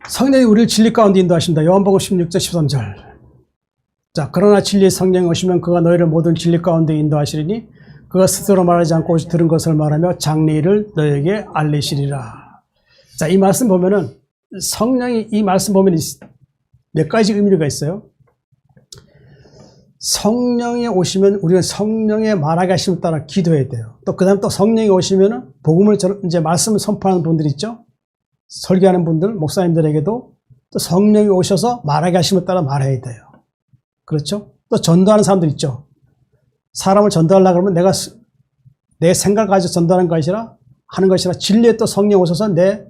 성령이 우리를 진리 가운데 인도하신다. 요한복음 16장 13절. 자, 그러나 진리의 성령이 오시면 그가 너희를 모든 진리 가운데 인도하시리니 그가 스스로 말하지 않고 오직 들은 것을 말하며 장래일을 너희에게 알리시리라. 자, 이 말씀 보면은 성령이 이 말씀 보면 몇 가지 의미가 있어요. 성령이 오시면 우리는 성령의 말하게 하심을 따라 기도해야 돼요. 또 그 다음에 또 성령이 오시면은 복음을 이제 말씀을 선포하는 분들 있죠. 설교하는 분들, 목사님들에게도 또 성령이 오셔서 말하게 하심을 따라 말해야 돼요. 그렇죠? 또 전도하는 사람들 있죠. 사람을 전도하려고 그러면 내가 내 생각을 가지고 전도하는 것이라 하는 것이라 진리에 또 성령 오셔서 내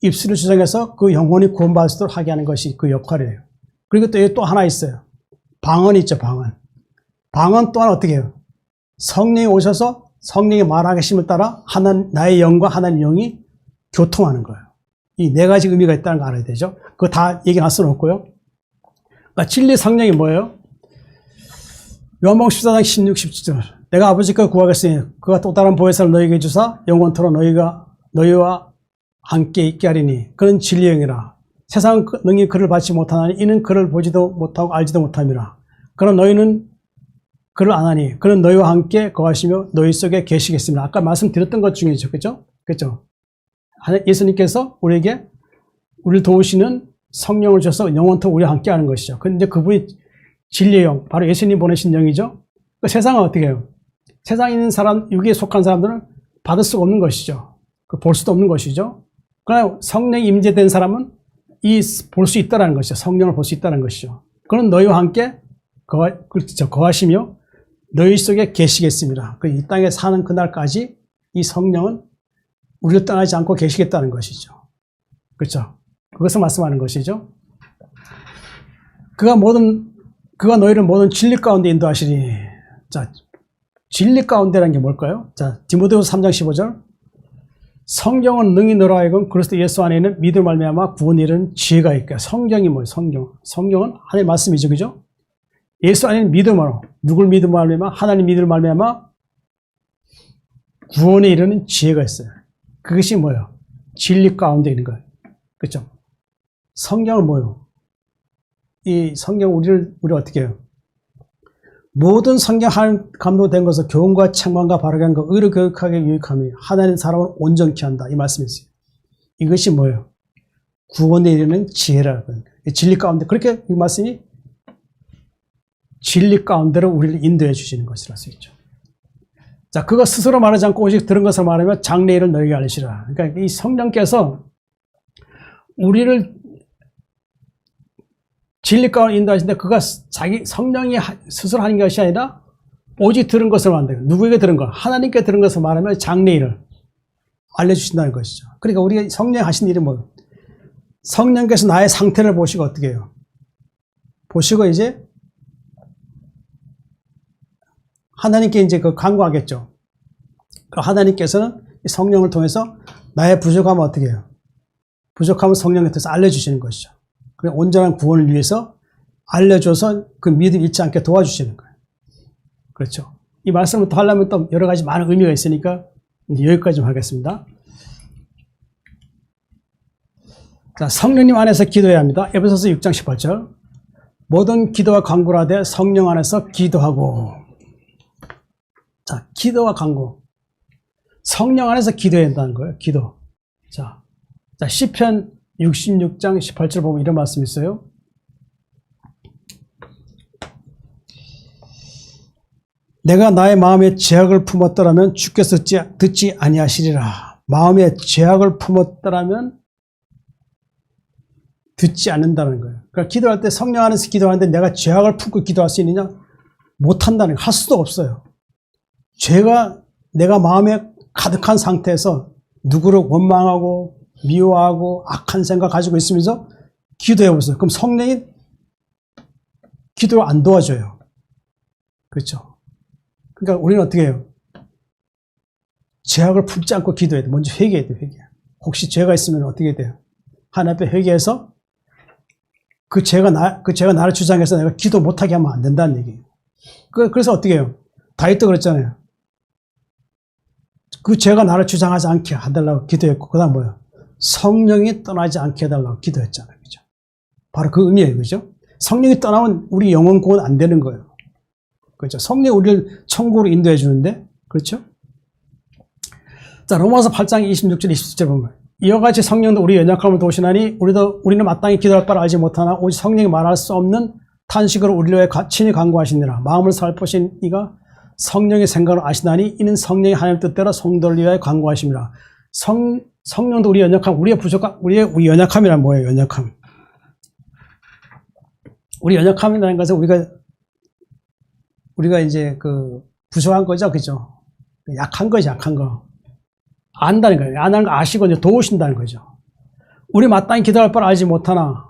입술을 주장해서 그 영혼이 구원받을 수 있도록 하게 하는 것이 그 역할이에요. 그리고 또 하나 있어요. 방언이 있죠, 방언. 방언 또한 어떻게 해요? 성령이 오셔서 성령의 말하게 심을 따라 나의 영과 하나님 영이 교통하는 거예요. 이 네 가지 의미가 있다는 거 알아야 되죠. 그거 다 얘기 안 써놓고요. 그러니까 진리 성령이 뭐예요? 요한복음 14장 16, 17절. 내가 아버지께 구하겠으니 그가 또 다른 보혜사를 너희에게 주사 영원토록 너희와 함께 있게 하리니 그는 진리의 영이라. 세상 능히 그를 받지 못하나니 이는 그를 보지도 못하고 알지도 못함이라. 그러나 너희는 그를 아나니 그는 너희와 함께 거하시며 너희 속에 계시겠습니다. 아까 말씀드렸던 것 중이죠. 그렇죠? 그렇죠? 예수님께서 우리를 도우시는 성령을 주셔서 영원토록 우리와 함께 하는 것이죠. 근데 그분이 진리의 영, 바로 예수님 보내신 영이죠. 그 세상은 어떻게 해요? 세상에 있는 사람, 여기에 속한 사람들은 받을 수가 없는 것이죠. 볼 수도 없는 것이죠. 그러나 성령이 임재된 사람은 볼 수 있다는 것이죠. 성령을 볼 수 있다는 것이죠. 그는 너희와 함께 거하시며 너희 속에 계시겠습니다. 이 땅에 사는 그날까지 이 성령은 우리를 떠나지 않고 계시겠다는 것이죠. 그렇죠? 그것을 말씀하는 것이죠. 그가 너희를 모든 진리 가운데 인도하시리. 자, 진리 가운데라는 게 뭘까요? 자, 디모데후서 3장 15절. 성경은 능히 너로 하여금 그리스도 예수 안에 있는 믿음 말미암아 구원에 이르는 지혜가 있게. 성경이 뭐예요? 성경은 하나님의 말씀이죠. 그죠? 예수 안에 있는 믿음으로, 누굴 믿음 말미암아? 하나님 믿음 말미암아 구원에 이르는 지혜가 있어요. 그것이 뭐예요? 진리 가운데 있는 거예요. 그렇죠? 성경은 뭐예요? 이 성경 우리 어떻게 해요? 모든 성경 감동된 것을 교훈과 책망과 바르게 한 것, 의로 교육하게 유익함이 하나님 사람을 온전케 한다. 이 말씀이 있어요. 이것이 뭐예요? 구원에 이르는 지혜라는 거예요. 진리 가운데, 그렇게 이 말씀이 진리 가운데로 우리를 인도해 주시는 것이라 할 수 있죠. 자, 그거 스스로 말하지 않고 오직 들은 것을 말하며 장래일을 너희에게 알리시라. 그러니까 이 성령께서 우리를 진리 가운데 인도하시는데 그가 자기 성령이 스스로 하는 것이 아니라 오직 들은 것을 말한다. 누구에게 들은 것? 하나님께 들은 것을 말하며 장래일을 알려주신다는 것이죠. 그러니까 우리가 성령 하신 일이 뭐예요? 성령께서 나의 상태를 보시고 어떻게 해요? 보시고 이제 하나님께 이제 간구하겠죠. 하나님께서는 성령을 통해서 나의 부족함을 어떻게 해요? 부족함을 성령에 통해서 알려주시는 것이죠. 온전한 구원을 위해서 알려줘서 그 믿음 잃지 않게 도와주시는 거예요. 그렇죠. 이 말씀을 또 하려면 또 여러 가지 많은 의미가 있으니까 이제 여기까지 좀 하겠습니다. 자, 성령님 안에서 기도해야 합니다. 에베소서 6장 18절. 모든 기도와 간구를 하되 성령 안에서 기도하고. 자, 기도와 간구. 성령 안에서 기도해야 한다는 거예요. 기도. 자, 시편 66장 18절 보면 이런 말씀이 있어요. 내가 나의 마음에 죄악을 품었더라면 주께서 듣지 아니하시리라. 마음에 죄악을 품었더라면 듣지 않는다는 거예요. 그러니까 기도할 때 성령 안에서 기도하는데 내가 죄악을 품고 기도할 수 있느냐? 못한다는 거예요. 할 수도 없어요. 죄가 내가 마음에 가득한 상태에서 누구를 원망하고 미워하고 악한 생각 가지고 있으면서 기도해보세요. 그럼 성령이 기도를 안 도와줘요. 그렇죠? 그러니까 우리는 어떻게 해요? 죄악을 품지 않고 기도해야 돼. 먼저 회개해야 돼. 회개. 혹시 죄가 있으면 어떻게 돼요? 하나님 앞에 회개해서 그 죄가 나를 주장해서 내가 기도 못하게 하면 안 된다는 얘기예요. 그래서 어떻게 해요? 다윗도 그랬잖아요. 그 죄가 나를 주장하지 않게 해달라고 기도했고, 그 다음 뭐예요? 성령이 떠나지 않게 해달라고 기도했잖아요. 그죠? 바로 그 의미예요. 그죠? 성령이 떠나면 우리 영혼 구원 안 되는 거예요. 그렇죠? 성령이 우리를 천국으로 인도해 주는데, 그렇죠? 자, 로마서 8장 26절, 27절 보면, 이와 같이 성령도 우리 연약함을 도우시나니, 우리는 마땅히 기도할 바를 알지 못하나, 오직 성령이 말할 수 없는 탄식으로 우리를 위해 친히 간구하시니라. 마음을 살포신 이가 성령의 생각을 아시나니, 이는 성령이 하나님 뜻대로 성도를 위하여 간구하심이라. 성령도 우리 연약함, 우리 연약함이란 뭐예요? 연약함. 우리 연약함이라는 것은 우리가 이제 부족한 거죠. 그죠? 약한 거죠, 약한 거. 안다는 거예요. 안 하는 거 아시고 이제 도우신다는 거죠. 우리 마땅히 기도할 바를 알지 못하나,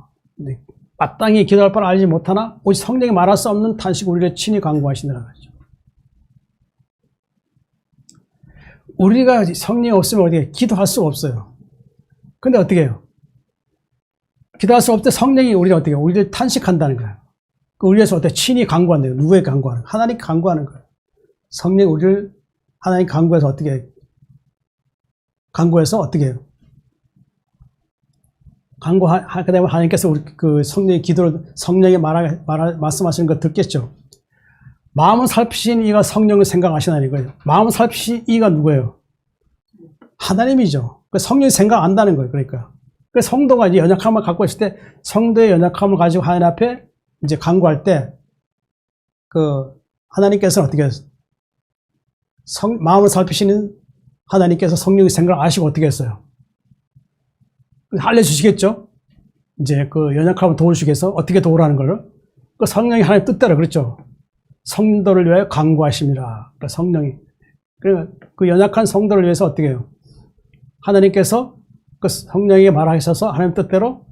마땅히 기도할 바를 알지 못하나 오직 성령이 말할 수 없는 탄식 우리를 친히 강구하시느라 하죠. 우리가 성령이 없으면 어떻게 기도할 수가 없어요. 근데 어떻게 해요? 기도할 수 없을 때 성령이 우리를 어떻게 해요? 우리를 탄식한다는 거예요. 우리에서 어떻게 친히 강구한대요. 누구에게 강구하는 거예요? 하나님 강구하는 거예요. 성령이 우리를 하나님 강구해서 어떻게 해요? 강구해서 어떻게 해요? 강구하게 되면 하나님께서 우리 그 성령의 기도를 성령이 말씀하시는 거 듣겠죠. 마음을 살피신 이가 성령을 생각하시나니 거예요. 마음을 살피신 이가 누구예요? 하나님이죠. 성령이 생각 안다는 거예요. 그러니까 성도가 이제 연약함을 갖고 있을 때 성도의 연약함을 가지고 하나님 앞에 이제 간구할 때 그 하나님께서는 어떻게 해요? 마음을 살피시는 하나님께서 성령의 생각을 아시고 어떻게 했어요? 알려주시겠죠? 이제 그 연약함을 도우시기 위해서 어떻게 도우라는 걸. 그 성령이 하나님 뜻대로 그렇죠. 성도를 위하여 간구하십니다. 그 성령이. 그 연약한 성도를 위해서 어떻게 해요? 하나님께서 그 성령에게 말하셔서 하나님 뜻대로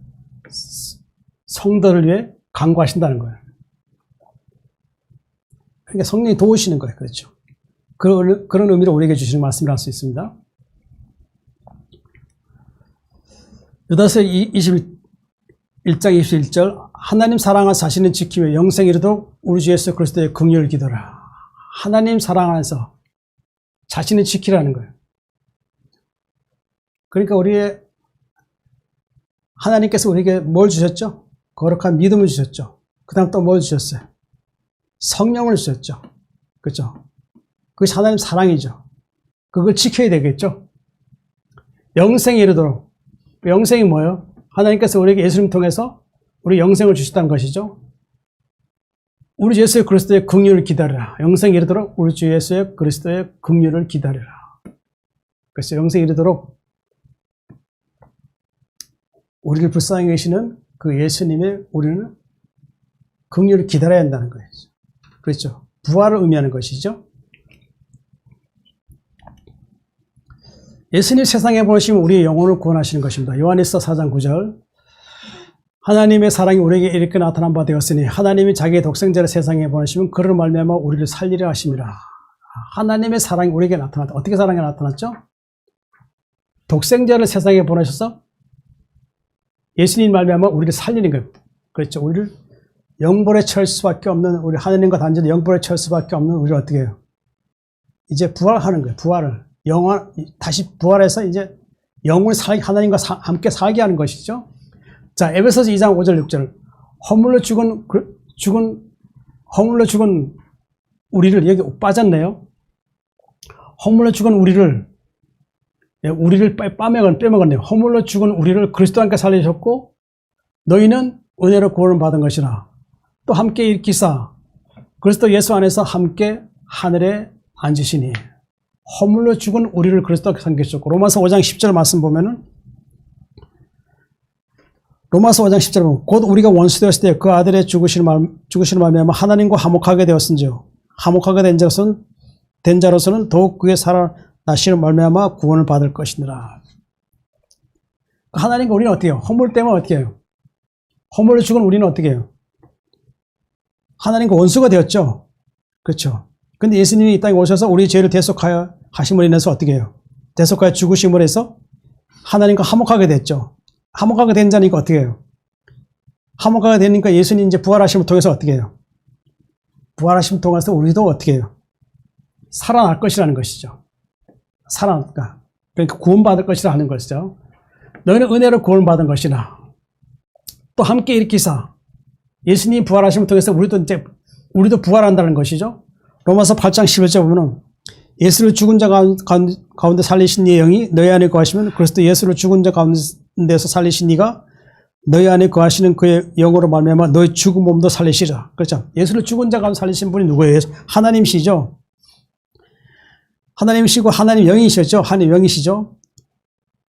성도를 위해 간구하신다는 거예요. 그러니까 성령이 도우시는 거예요. 그렇죠. 그런 의미로 우리에게 주시는 말씀을 할 수 있습니다. 유다서 21장 21절 하나님 사랑하 자신을 지키며 영생 이르도록 우리 주 예수 그리스도의 긍휼을 기도라. 하나님 사랑 안에서 자신을 지키라는 거예요. 그러니까 우리의 하나님께서 우리에게 뭘 주셨죠? 거룩한 믿음을 주셨죠. 그 다음 또 뭘 주셨어요? 성령을 주셨죠. 그렇죠? 그것이 하나님 사랑이죠. 그걸 지켜야 되겠죠. 영생에 이르도록. 영생이 뭐예요? 하나님께서 우리에게 예수님 통해서 우리 영생을 주셨다는 것이죠. 우리 주 예수 그리스도의 긍휼을 기다리라. 영생에 이르도록 우리 주 예수 그리스도의 긍휼을 기다리라. 그래서 영생에 이르도록 우리를 불쌍히 계시는 그 예수님의 우리는 긍휼을 기다려야 한다는 것이죠. 그렇죠. 부활을 의미하는 것이죠. 예수님 세상에 보내시면 우리의 영혼을 구원하시는 것입니다. 요한일서 4장 9절 하나님의 사랑이 우리에게 이렇게 나타난 바 되었으니 하나님이 자기의 독생자를 세상에 보내시면 그를 말미암아 우리를 살리려 하심이라. 하나님의 사랑이 우리에게 나타났다. 어떻게 사랑이 나타났죠? 독생자를 세상에 보내셔서 예수님 말미암아 우리를 살리는 거예요. 그렇죠. 우리를 영벌에 처할 수밖에 없는 우리 하나님과 단절이 영벌에 처할 수밖에 없는 우리를 어떻게 해요? 이제 부활하는 거예요. 부활을 다시 부활해서 이제 영혼을 하나님과 함께 살게 하는 것이죠. 자, 에베소서 2장 5절 6절 허물로 죽은 우리를 여기 빠졌네요. 허물로 죽은 우리를 빼먹었네요. 허물로 죽은 우리를 그리스도와 함께 살리셨고 너희는 은혜로 구원을 받은 것이라. 또 함께 일으키사 그리스도 예수 안에서 함께 하늘에 앉으시니. 허물로 죽은 우리를 그리스도와 함께 살리셨고 로마서 5장 10절 말씀 보면은 로마서 5장 10절 보면 곧 우리가 원수 되었을 때 그 아들의 죽으시는 말미암아 하나님과 화목하게 되었은지요. 화목하게 된 자로서는 더욱 그의 살아나시는 말미암아 구원을 받을 것이니라. 하나님과 우리는 어떻게 해요? 허물 때문에 어떻게 해요? 허물로 죽은 우리는 어떻게 해요? 하나님과 원수가 되었죠. 그렇죠. 근데 예수님이 이 땅에 오셔서 우리 죄를 대속하여 하심으로 인해서 어떻게 해요? 대속하여 죽으심으로 해서 하나님과 화목하게 됐죠. 화목하게 된 자니까 어떻게 해요? 화목하게 되니까 예수님 이제 부활하심을 통해서 어떻게 해요? 부활하심을 통해서 우리도 어떻게 해요? 살아날 것이라는 것이죠. 그러니까 구원받을 것이라 하는 것이죠. 너희는 은혜로 구원받은 것이라. 또 함께 일으키사 예수님 부활하심을 통해서 우리도 부활한다는 것이죠. 로마서 8장 11절 보면은 예수를 죽은 자 가운데 살리신 이의 영이 너희 안에 거하시면 그리스도 예수를 죽은 자 가운데서 살리신 이가 너희 안에 거하시는 그의 영으로 말미암아 너희 죽은 몸도 살리시라. 그렇죠. 예수를 죽은 자 가운데 살리신 분이 누구예요? 하나님이시죠. 하나님이시고 하나님 영이시죠. 하나님 영이시죠.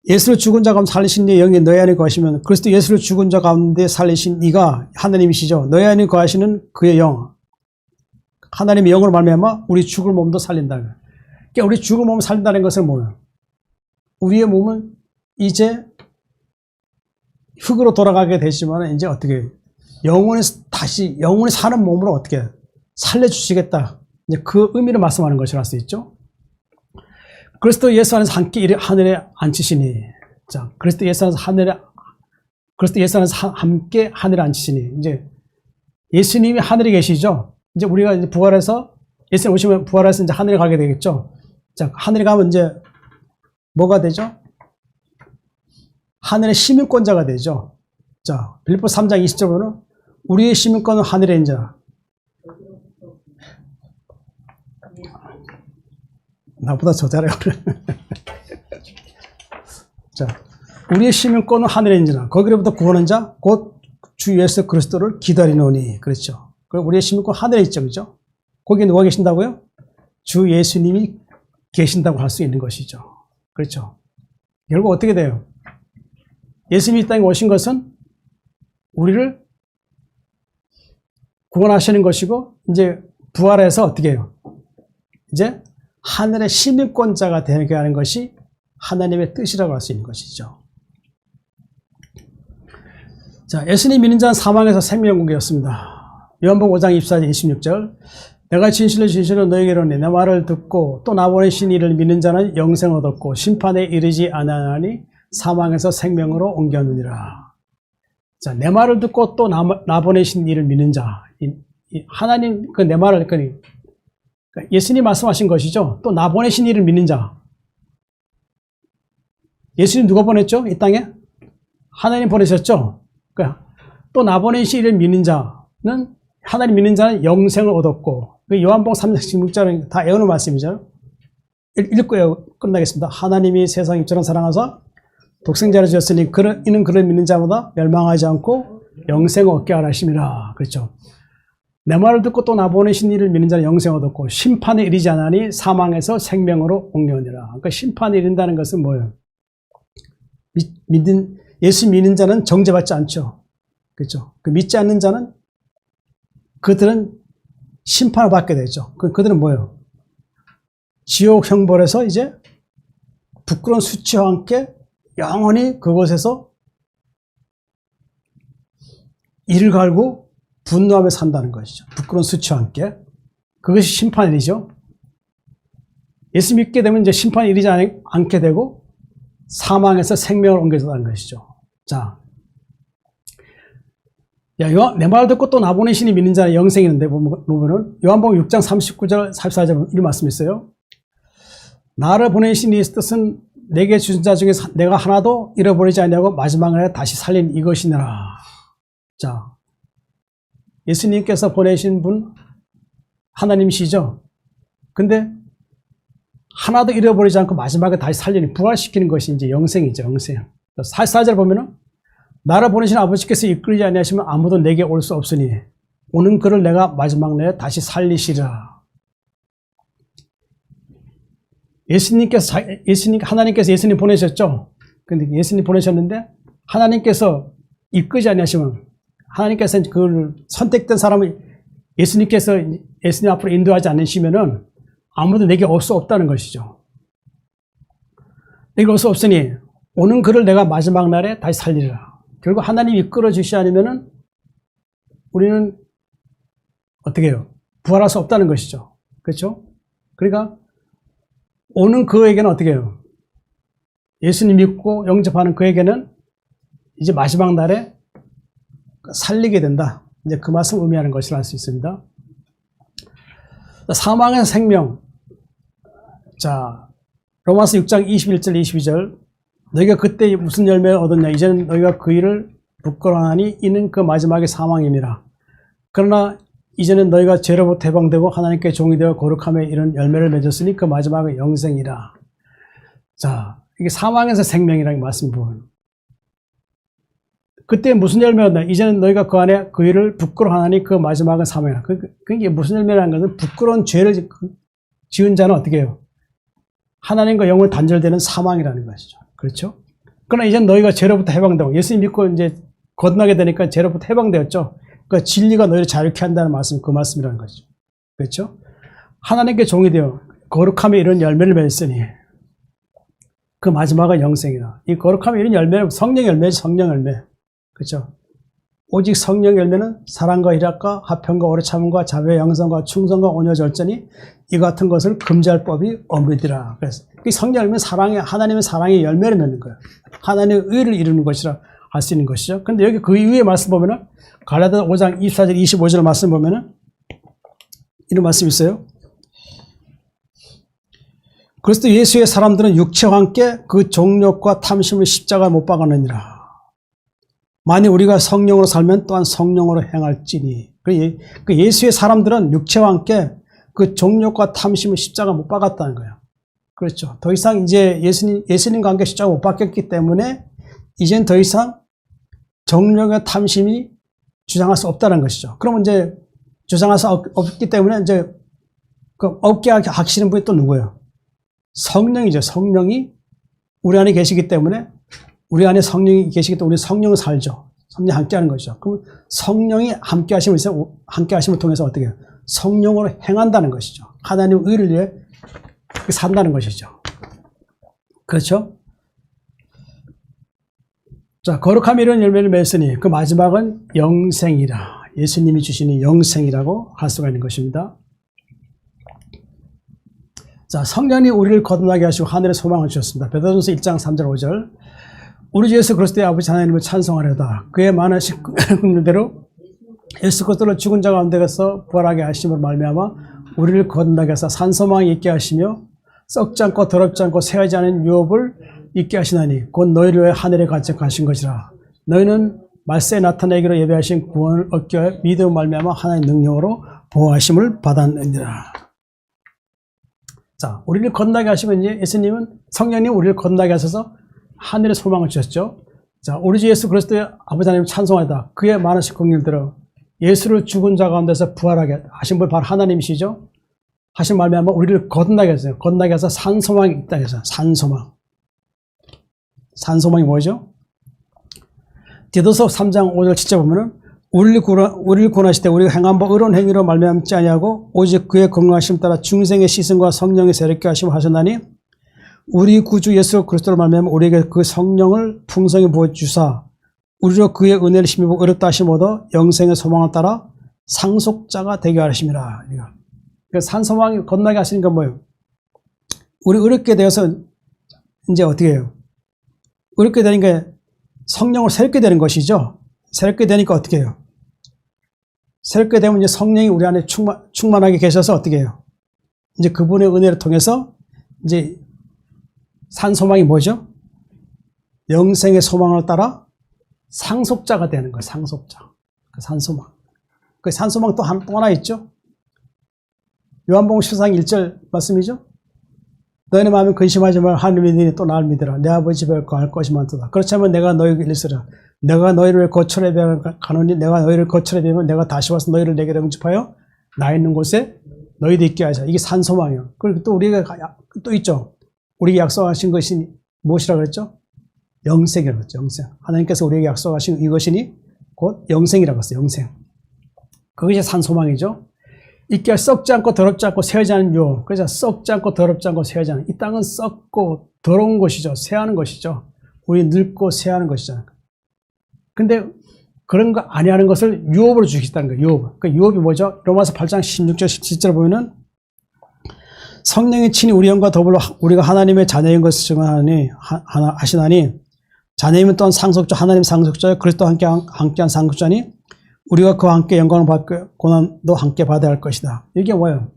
예수를 죽은 자 가운데 살리신 이의 영이 너희 안에 거하시면 그리스도 예수를 죽은 자 가운데 살리신 이가 하나님이시죠. 너희 안에 거하시는 그의 영. 하나님의 영으로 말미암아 우리 죽을 몸도 살린다. 그러니까 우리 죽을 몸을 살린다는 것은 뭐예요? 우리의 몸은 이제 흙으로 돌아가게 되지만 이제 어떻게 영원히 사는 몸으로 어떻게 살려주시겠다. 이제 그 의미를 말씀하는 것이라 할 수 있죠. 그리스도 예수 안에서 함께 하늘에 앉히시니, 자, 그리스도 예수 안에서 함께 하늘에 앉히시니, 이제 예수님이 하늘에 계시죠. 이제 우리가 이제 부활해서 예수님 오시면 부활해서 이제 하늘에 가게 되겠죠. 자, 하늘에 가면 이제 뭐가 되죠? 하늘의 시민권자가 되죠. 자, 빌립보 3장 20절 보면 우리의 시민권은 하늘에 있는 자. 나보다 더 잘해요. 자, 우리의 시민권은 하늘에 있는 자. 거기로부터 구원한 자, 곧 주 예수 그리스도를 기다리노니. 그렇죠. 우리의 시민권 하늘에 있죠. 그죠? 거기에 누가 계신다고요? 주 예수님이 계신다고 할 수 있는 것이죠. 그렇죠. 결국 어떻게 돼요? 예수님이 이 땅에 오신 것은 우리를 구원하시는 것이고, 이제 부활해서 어떻게 해요? 이제 하늘의 시민권자가 되게 하는 것이 하나님의 뜻이라고 할 수 있는 것이죠. 자, 예수님 믿는 자는 사망에서 생명을 공개했습니다. 요한복음 5장 24절 26절 내가 진실로 진실로 너희에게 이르노니 내 말을 듣고 또 나보내신 이를 믿는 자는 영생을 얻었고 심판에 이르지 아니하나니 사망에서 생명으로 옮겼느니라. 자, 내 말을 듣고 또 나보내신 이를 믿는 자. 하나님 그 내 말을 그러니까 예수님 말씀하신 것이죠. 또 나보내신 이를 믿는 자. 예수님 누가 보냈죠? 이 땅에? 하나님 보내셨죠? 그러니까 또 나보내신 이를 믿는 자는 하나님 믿는 자는 영생을 얻었고 요한복음 3장 16절은 다 외우는 말씀이죠. 읽고요. 끝나겠습니다. 하나님이 세상 입처럼 사랑하사 독생자를 주셨으니 이는 그를 믿는 자마다 멸망하지 않고 영생을 얻게 하라 하심이라. 그렇죠. 내 말을 듣고 또 나보내신 이를 믿는 자는 영생을 얻었고 심판에 이르지 않으니 사망에서 생명으로 옮겨오니라. 그러니까 심판에 이른다는 것은 뭐예요? 예수 믿는 자는 정죄받지 않죠. 그렇죠. 그 믿지 않는 자는 그들은 심판을 받게 되죠. 그들은 뭐예요? 지옥 형벌에서 이제 부끄러운 수치와 함께 영원히 그곳에서 이를 갈고 분노하며 산다는 것이죠. 부끄러운 수치와 함께. 그것이 심판일이죠. 예수 믿게 되면 이제 심판이 이르지 않게 되고 사망에서 생명을 옮겨진다는 것이죠. 자, 내 말을 듣고 또 나보내시니 믿는 자는 영생이 있는데 보면은 요한복음 6장 39절 44절 이런 말씀이 있어요. 나를 보내신 이 뜻은 내게 주신 자 중에 내가 하나도 잃어버리지 않냐고 마지막에 다시 살린 이것이니라. 자, 예수님께서 보내신 분 하나님이시죠. 근데 하나도 잃어버리지 않고 마지막에 다시 살리는 부활시키는 것이 이제 영생이죠. 영생. 44절 보면은 나를 보내신 아버지께서 이끌지 아니하시면 아무도 내게 올 수 없으니 오는 그를 내가 마지막 날에 다시 살리시리라. 하나님께서 예수님 보내셨죠. 근데 예수님 보내셨는데 하나님께서 이끌지 아니하시면 하나님께서 그 선택된 사람을 예수님께서 예수님 앞으로 인도하지 않으시면은 아무도 내게 올 수 없다는 것이죠. 내게 올 수 없으니 오는 그를 내가 마지막 날에 다시 살리리라. 결국 하나님이 이끌어 주시지 않으면은 우리는 어떻게 해요? 부활할 수 없다는 것이죠. 그렇죠? 그러니까 오는 그에게는 어떻게 해요? 예수님 믿고 영접하는 그에게는 이제 마지막 날에 살리게 된다. 이제 그 말씀 의미하는 것이라 할 수 있습니다. 사망의 생명. 자, 로마서 6장 21절 22절 너희가 그때 무슨 열매를 얻었냐? 이제는 너희가 그 일을 부끄러워하니 이는 그 마지막의 사망임이라. 그러나 이제는 너희가 죄로부터 해방되고 하나님께 종이 되어 거룩함에 이른 열매를 맺었으니 그 마지막은 영생이라. 자, 이게 사망에서 생명이라는 말씀 보면 그때 무슨 열매가 얻냐? 이제는 너희가 그 안에 그 일을 부끄러워하니 그 마지막은 사망이라. 그게 무슨 열매라는 것은 부끄러운 죄를 지은 자는 어떻게 해요? 하나님과 영원히 단절되는 사망이라는 것이죠. 그렇죠? 그러나 이제 너희가 죄로부터 해방되고 예수님 믿고 이제 거듭나게 되니까 죄로부터 해방되었죠. 그러니까 진리가 너희를 자유케 한다는 말씀이 그 말씀이라는 것이죠. 그렇죠? 하나님께 종이 되어 거룩함에 이른 열매를 맺으니 그 마지막은 영생이라. 이 거룩함에 이른 열매는 성령 열매지, 성령 열매. 그렇죠? 오직 성령 열매는 사랑과 희락과 화평과 오래 참음과 자비와 양선과 충성과 온유 절제니 이 같은 것을 금지할 법이 없느니라. 그래서 성령 열매는 사랑의 하나님의 사랑의 열매를 맺는 거예요. 하나님의 의를 이루는 것이라 할 수 있는 것이죠. 근데 여기 그 이후에 말씀 보면은 갈라디아 5장 24절 25절 말씀 보면은 이런 말씀이 있어요. 그리스도 예수의 사람들은 육체와 함께 그 정욕과 탐심을 십자가에 못 박아내니라. 만일 우리가 성령으로 살면 또한 성령으로 행할지니. 그 예수의 사람들은 육체와 함께 그 정욕과 탐심을 십자가에 못 박았다는 거예요. 그렇죠. 더 이상 이제 예수님과 함께 십자가 못 박혔기 때문에 이젠 더 이상 정욕과 탐심이 주장할 수 없다는 것이죠. 그러면 이제 주장할 수 없기 때문에 이제 그 없게 하시는 분이 또 누구예요? 성령이죠. 성령이 우리 안에 계시기 때문에 우리 안에 성령이 계시기 때문에 우리 성령을 살죠. 성령이 함께 하는 것이죠. 그럼 성령이 함께 하심을 통해서 어떻게 해요? 성령으로 행한다는 것이죠. 하나님의 의를 위해 산다는 것이죠. 그렇죠? 자, 거룩함이 이런 열매를 맺으니 그 마지막은 영생이라. 예수님이 주시는 영생이라고 할 수가 있는 것입니다. 자, 성령이 우리를 거듭나게 하시고 하늘의 소망을 주셨습니다. 베드로전서 1장 3절 5절. 우리 주 예수 그리스도의 아버지 하나님을 찬송하려다. 그의 많으신 긍휼대로 예수 그리스도를 죽은 자 가운데서 부활하게 하심으로 말미암아 우리를 거듭나게 하사 산소망이 있게 하시며 썩지 않고 더럽지 않고 새하지 않은 유업을 있게 하시나니 곧 너희를 위해 하늘에 가득하신 것이라. 너희는 말세에 나타내기로 예배하신 구원을 얻기 위해 믿음을 말미암아 하나님의 능력으로 보호하심을 받았느니라. 자, 우리를 거듭나게 하시면 이제 예수님은 성령님 우리를 거듭나게 하셔서 하늘의 소망을 주셨죠. 자, 우리 주 예수 그리스도의 아버지 하나님 찬송하다. 그의 많으신 긍휼대로 예수를 죽은 자 가운데서 부활하게 하신 분 바로 하나님이시죠. 하신 말미암아 우리를 거듭나게 했어요. 거듭나게 해서 산소망이 있다 해서 산소망. 산소망이 뭐죠? 디도서 3장 5절 7절 보면은 우리를 구원하실 때 우리가 행한 바 의로운 행위로 말미암지 아니하고 오직 그의 건강하심 따라 중생의 시선과 성령의 새롭게 하심을 하셨나니 우리 구주 예수 그리스도로 말미암아 우리에게 그 성령을 풍성히 부어주사 우리로 그의 은혜를 힘입어 의롭다 하심 얻어 영생의 소망을 따라 상속자가 되게 하심이라. 그 산소망이 건너게 하시는 건 뭐예요? 우리 의롭게 되어서 이제 어떻게 해요? 의롭게 되는 게 성령을 새롭게 되는 것이죠. 새롭게 되니까 어떻게 해요? 새롭게 되면 이제 성령이 우리 안에 충만하게 계셔서 어떻게 해요? 이제 그분의 은혜를 통해서 이제 산 소망이 뭐죠? 영생의 소망을 따라 상속자가 되는 거예요. 상속자. 그 산소망. 그 산소망 또 하나 있죠? 요한복음 14장 1절 말씀이죠? 너희는 마음에 근심하지 말고 하나님을 믿으니 또 나를 믿으라. 내 아버지 집에 거할 것이 많도다. 그렇다면 내가 너희에게 일쓰라. 내가 너희를 거처에 가노니 내가 너희를 거처에 비우면 내가 다시 와서 너희를 내게 영접하여 나 있는 곳에 너희도 있게 하자. 이게 산소망이에요. 그리고 또 우리가 또 있죠. 우리에게 약속하신 것이 무엇이라고 그랬죠? 영생이라고 했죠. 영생. 하나님께서 우리에게 약속하신 이것이니 곧 영생이라고 했어요. 영생. 그것이 산소망이죠. 있게 썩지 않고 더럽지 않고 새하지 않은 요. 그래서 썩지 않고 더럽지 않고 새하지 않은. 이 땅은 썩고 더러운 것이죠. 새하는 것이죠. 우리 늙고 새하는 것이잖아요. 근데 그런 거 아니하는 것을 유업으로 주시겠다는 거예요. 유업. 그 유업이 뭐죠? 로마서 8장 16절 17절 보면은 성령이 친히 우리 영과 더불어 우리가 하나님의 자녀인 것을 증언하니 하시나니 자녀이면 또한 상속자 하나님 상속자여 그리스도와 함께한 상속자니 우리가 그와 함께 영광을 받고 고난도 함께 받아야 할 것이다. 이게 뭐예요?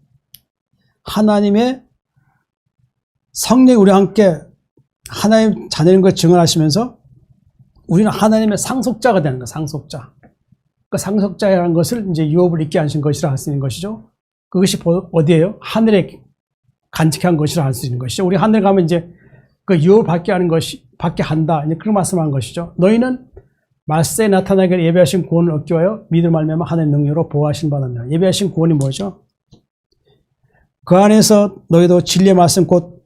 하나님의 성령이 우리와 함께 하나님 자녀인 것을 증언하시면서 우리는 하나님의 상속자가 되는 거예요. 상속자. 그 상속자라는 것을 이제 유업을 있게 하신 것이라 할 수 있는 것이죠. 그것이 어디예요? 하늘에 간직한 것이라 할 수 있는 것이죠. 우리 하늘 가면 이제 그 유업을 받게 한다. 이제 그런 말씀한 것이죠. 너희는 말세에 나타나게 예배하신 구원을 얻기 위하여 믿음을 말미암아 하나님의 능력으로 보호하신 바랍니다. 예배하신 구원이 뭐죠? 그 안에서 너희도 진리의 말씀 곧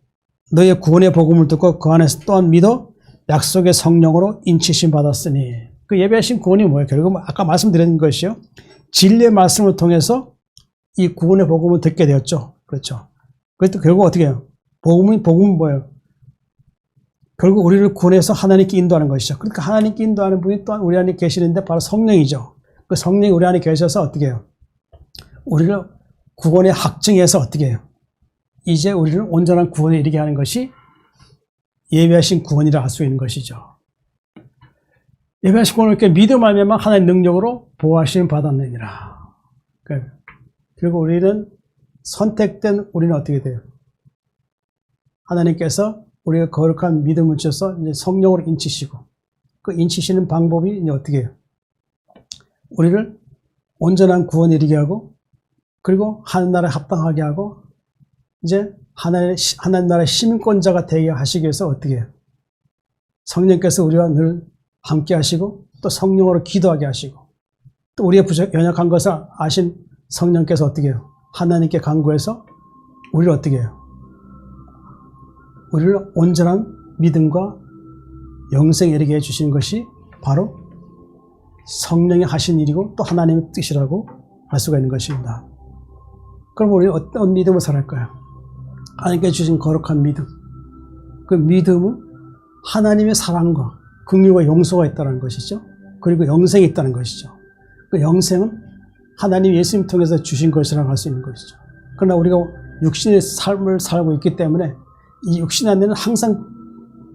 너희의 구원의 복음을 듣고 그 안에서 또한 믿어 약속의 성령으로 인치심 받았으니 그 예배하신 구원이 뭐예요? 결국 아까 말씀드린 것이요. 진리의 말씀을 통해서 이 구원의 복음을 듣게 되었죠. 그렇죠. 그것도 결국 어떻게 해요? 복음은 뭐예요? 결국 우리를 구원해서 하나님께 인도하는 것이죠. 그러니까 하나님께 인도하는 분이 또한 우리 안에 계시는데 바로 성령이죠. 그 성령이 우리 안에 계셔서 어떻게 해요? 우리를 구원에 확증해서 어떻게 해요? 이제 우리를 온전한 구원에 이르게 하는 것이 예비하신 구원이라 할 수 있는 것이죠. 예비하신 구원을 이렇게 믿음 말미암아 하나님의 능력으로 보호하심을 받았느니라. 그리고 우리는 선택된 우리는 어떻게 돼요? 하나님께서 우리가 거룩한 믿음을 주셔서 이제 성령으로 인치시고 그 인치시는 방법이 이제 어떻게 해요? 우리를 온전한 구원에 이르게 하고 그리고 하나님 나라에 합당하게 하고 이제 하나님 나라의 시민권자가 되게 하시기 위해서 어떻게 해요? 성령께서 우리와 늘 함께 하시고 또 성령으로 기도하게 하시고 또 우리의 연약한 것을 아신 성령께서 어떻게 해요? 하나님께 간구해서 우리를 어떻게 해요? 우리를 온전한 믿음과 영생에 이르게 해주시는 것이 바로 성령이 하신 일이고 또 하나님의 뜻이라고 할 수가 있는 것입니다. 그럼 우리는 어떤 믿음을 살할까요? 하나님께 주신 거룩한 믿음. 그 믿음은 하나님의 사랑과 긍휼과 용서가 있다는 것이죠. 그리고 영생이 있다는 것이죠. 그 영생은 하나님 예수님 통해서 주신 것이라고 할 수 있는 것이죠. 그러나 우리가 육신의 삶을 살고 있기 때문에 이 육신 안에는 항상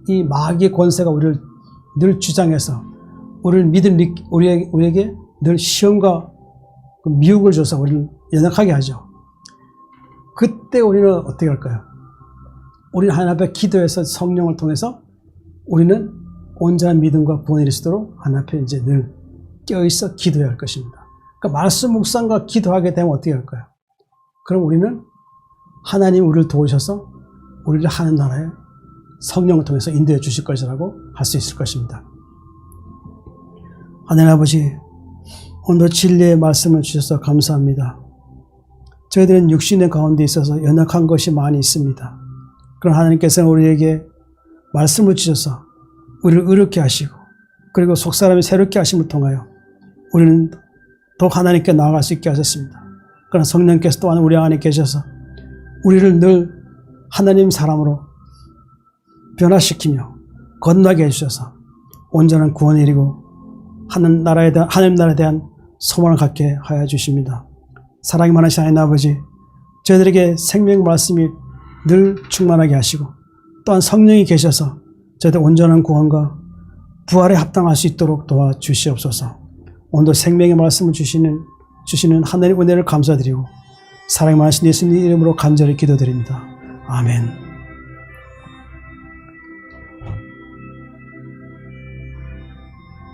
이 마귀의 권세가 우리를 늘 주장해서 우리에게 늘 시험과 미혹을 줘서 우리를 연약하게 하죠. 그때 우리는 어떻게 할까요? 우리는 하나님 앞에 기도해서 성령을 통해서 우리는 온전한 믿음과 구원이 이르도록 하나님 앞에 이제 늘 껴있어 기도해야 할 것입니다. 그러니까 말씀 묵상과 기도하게 되면 어떻게 할까요? 그럼 우리는 하나님 우리를 도우셔서 우리를 하는 나라에 성령을 통해서 인도해 주실 것이라고 할 수 있을 것입니다. 하나님 아버지, 오늘 진리의 말씀을 주셔서 감사합니다. 저희들은 육신의 가운데 있어서 연약한 것이 많이 있습니다. 그러나 하나님께서는 우리에게 말씀을 주셔서 우리를 의롭게 하시고 그리고 속사람이 새롭게 하심을 통하여 우리는 더욱 하나님께 나아갈 수 있게 하셨습니다. 그러나 성령께서 또한 우리 안에 계셔서 우리를 늘 하나님 사람으로 변화시키며 건너게 해주셔서 온전한 구원을 이루고 하나님 나라에 대한 소망을 갖게 하여 주십니다. 사랑이 많으신 하나님 아버지, 저희들에게 생명 말씀이 늘 충만하게 하시고 또한 성령이 계셔서 저희들 온전한 구원과 부활에 합당할 수 있도록 도와주시옵소서. 오늘도 생명의 말씀을 주시는 하나님의 은혜를 감사드리고 사랑이 많으신 예수님 이름으로 간절히 기도드립니다. 아멘.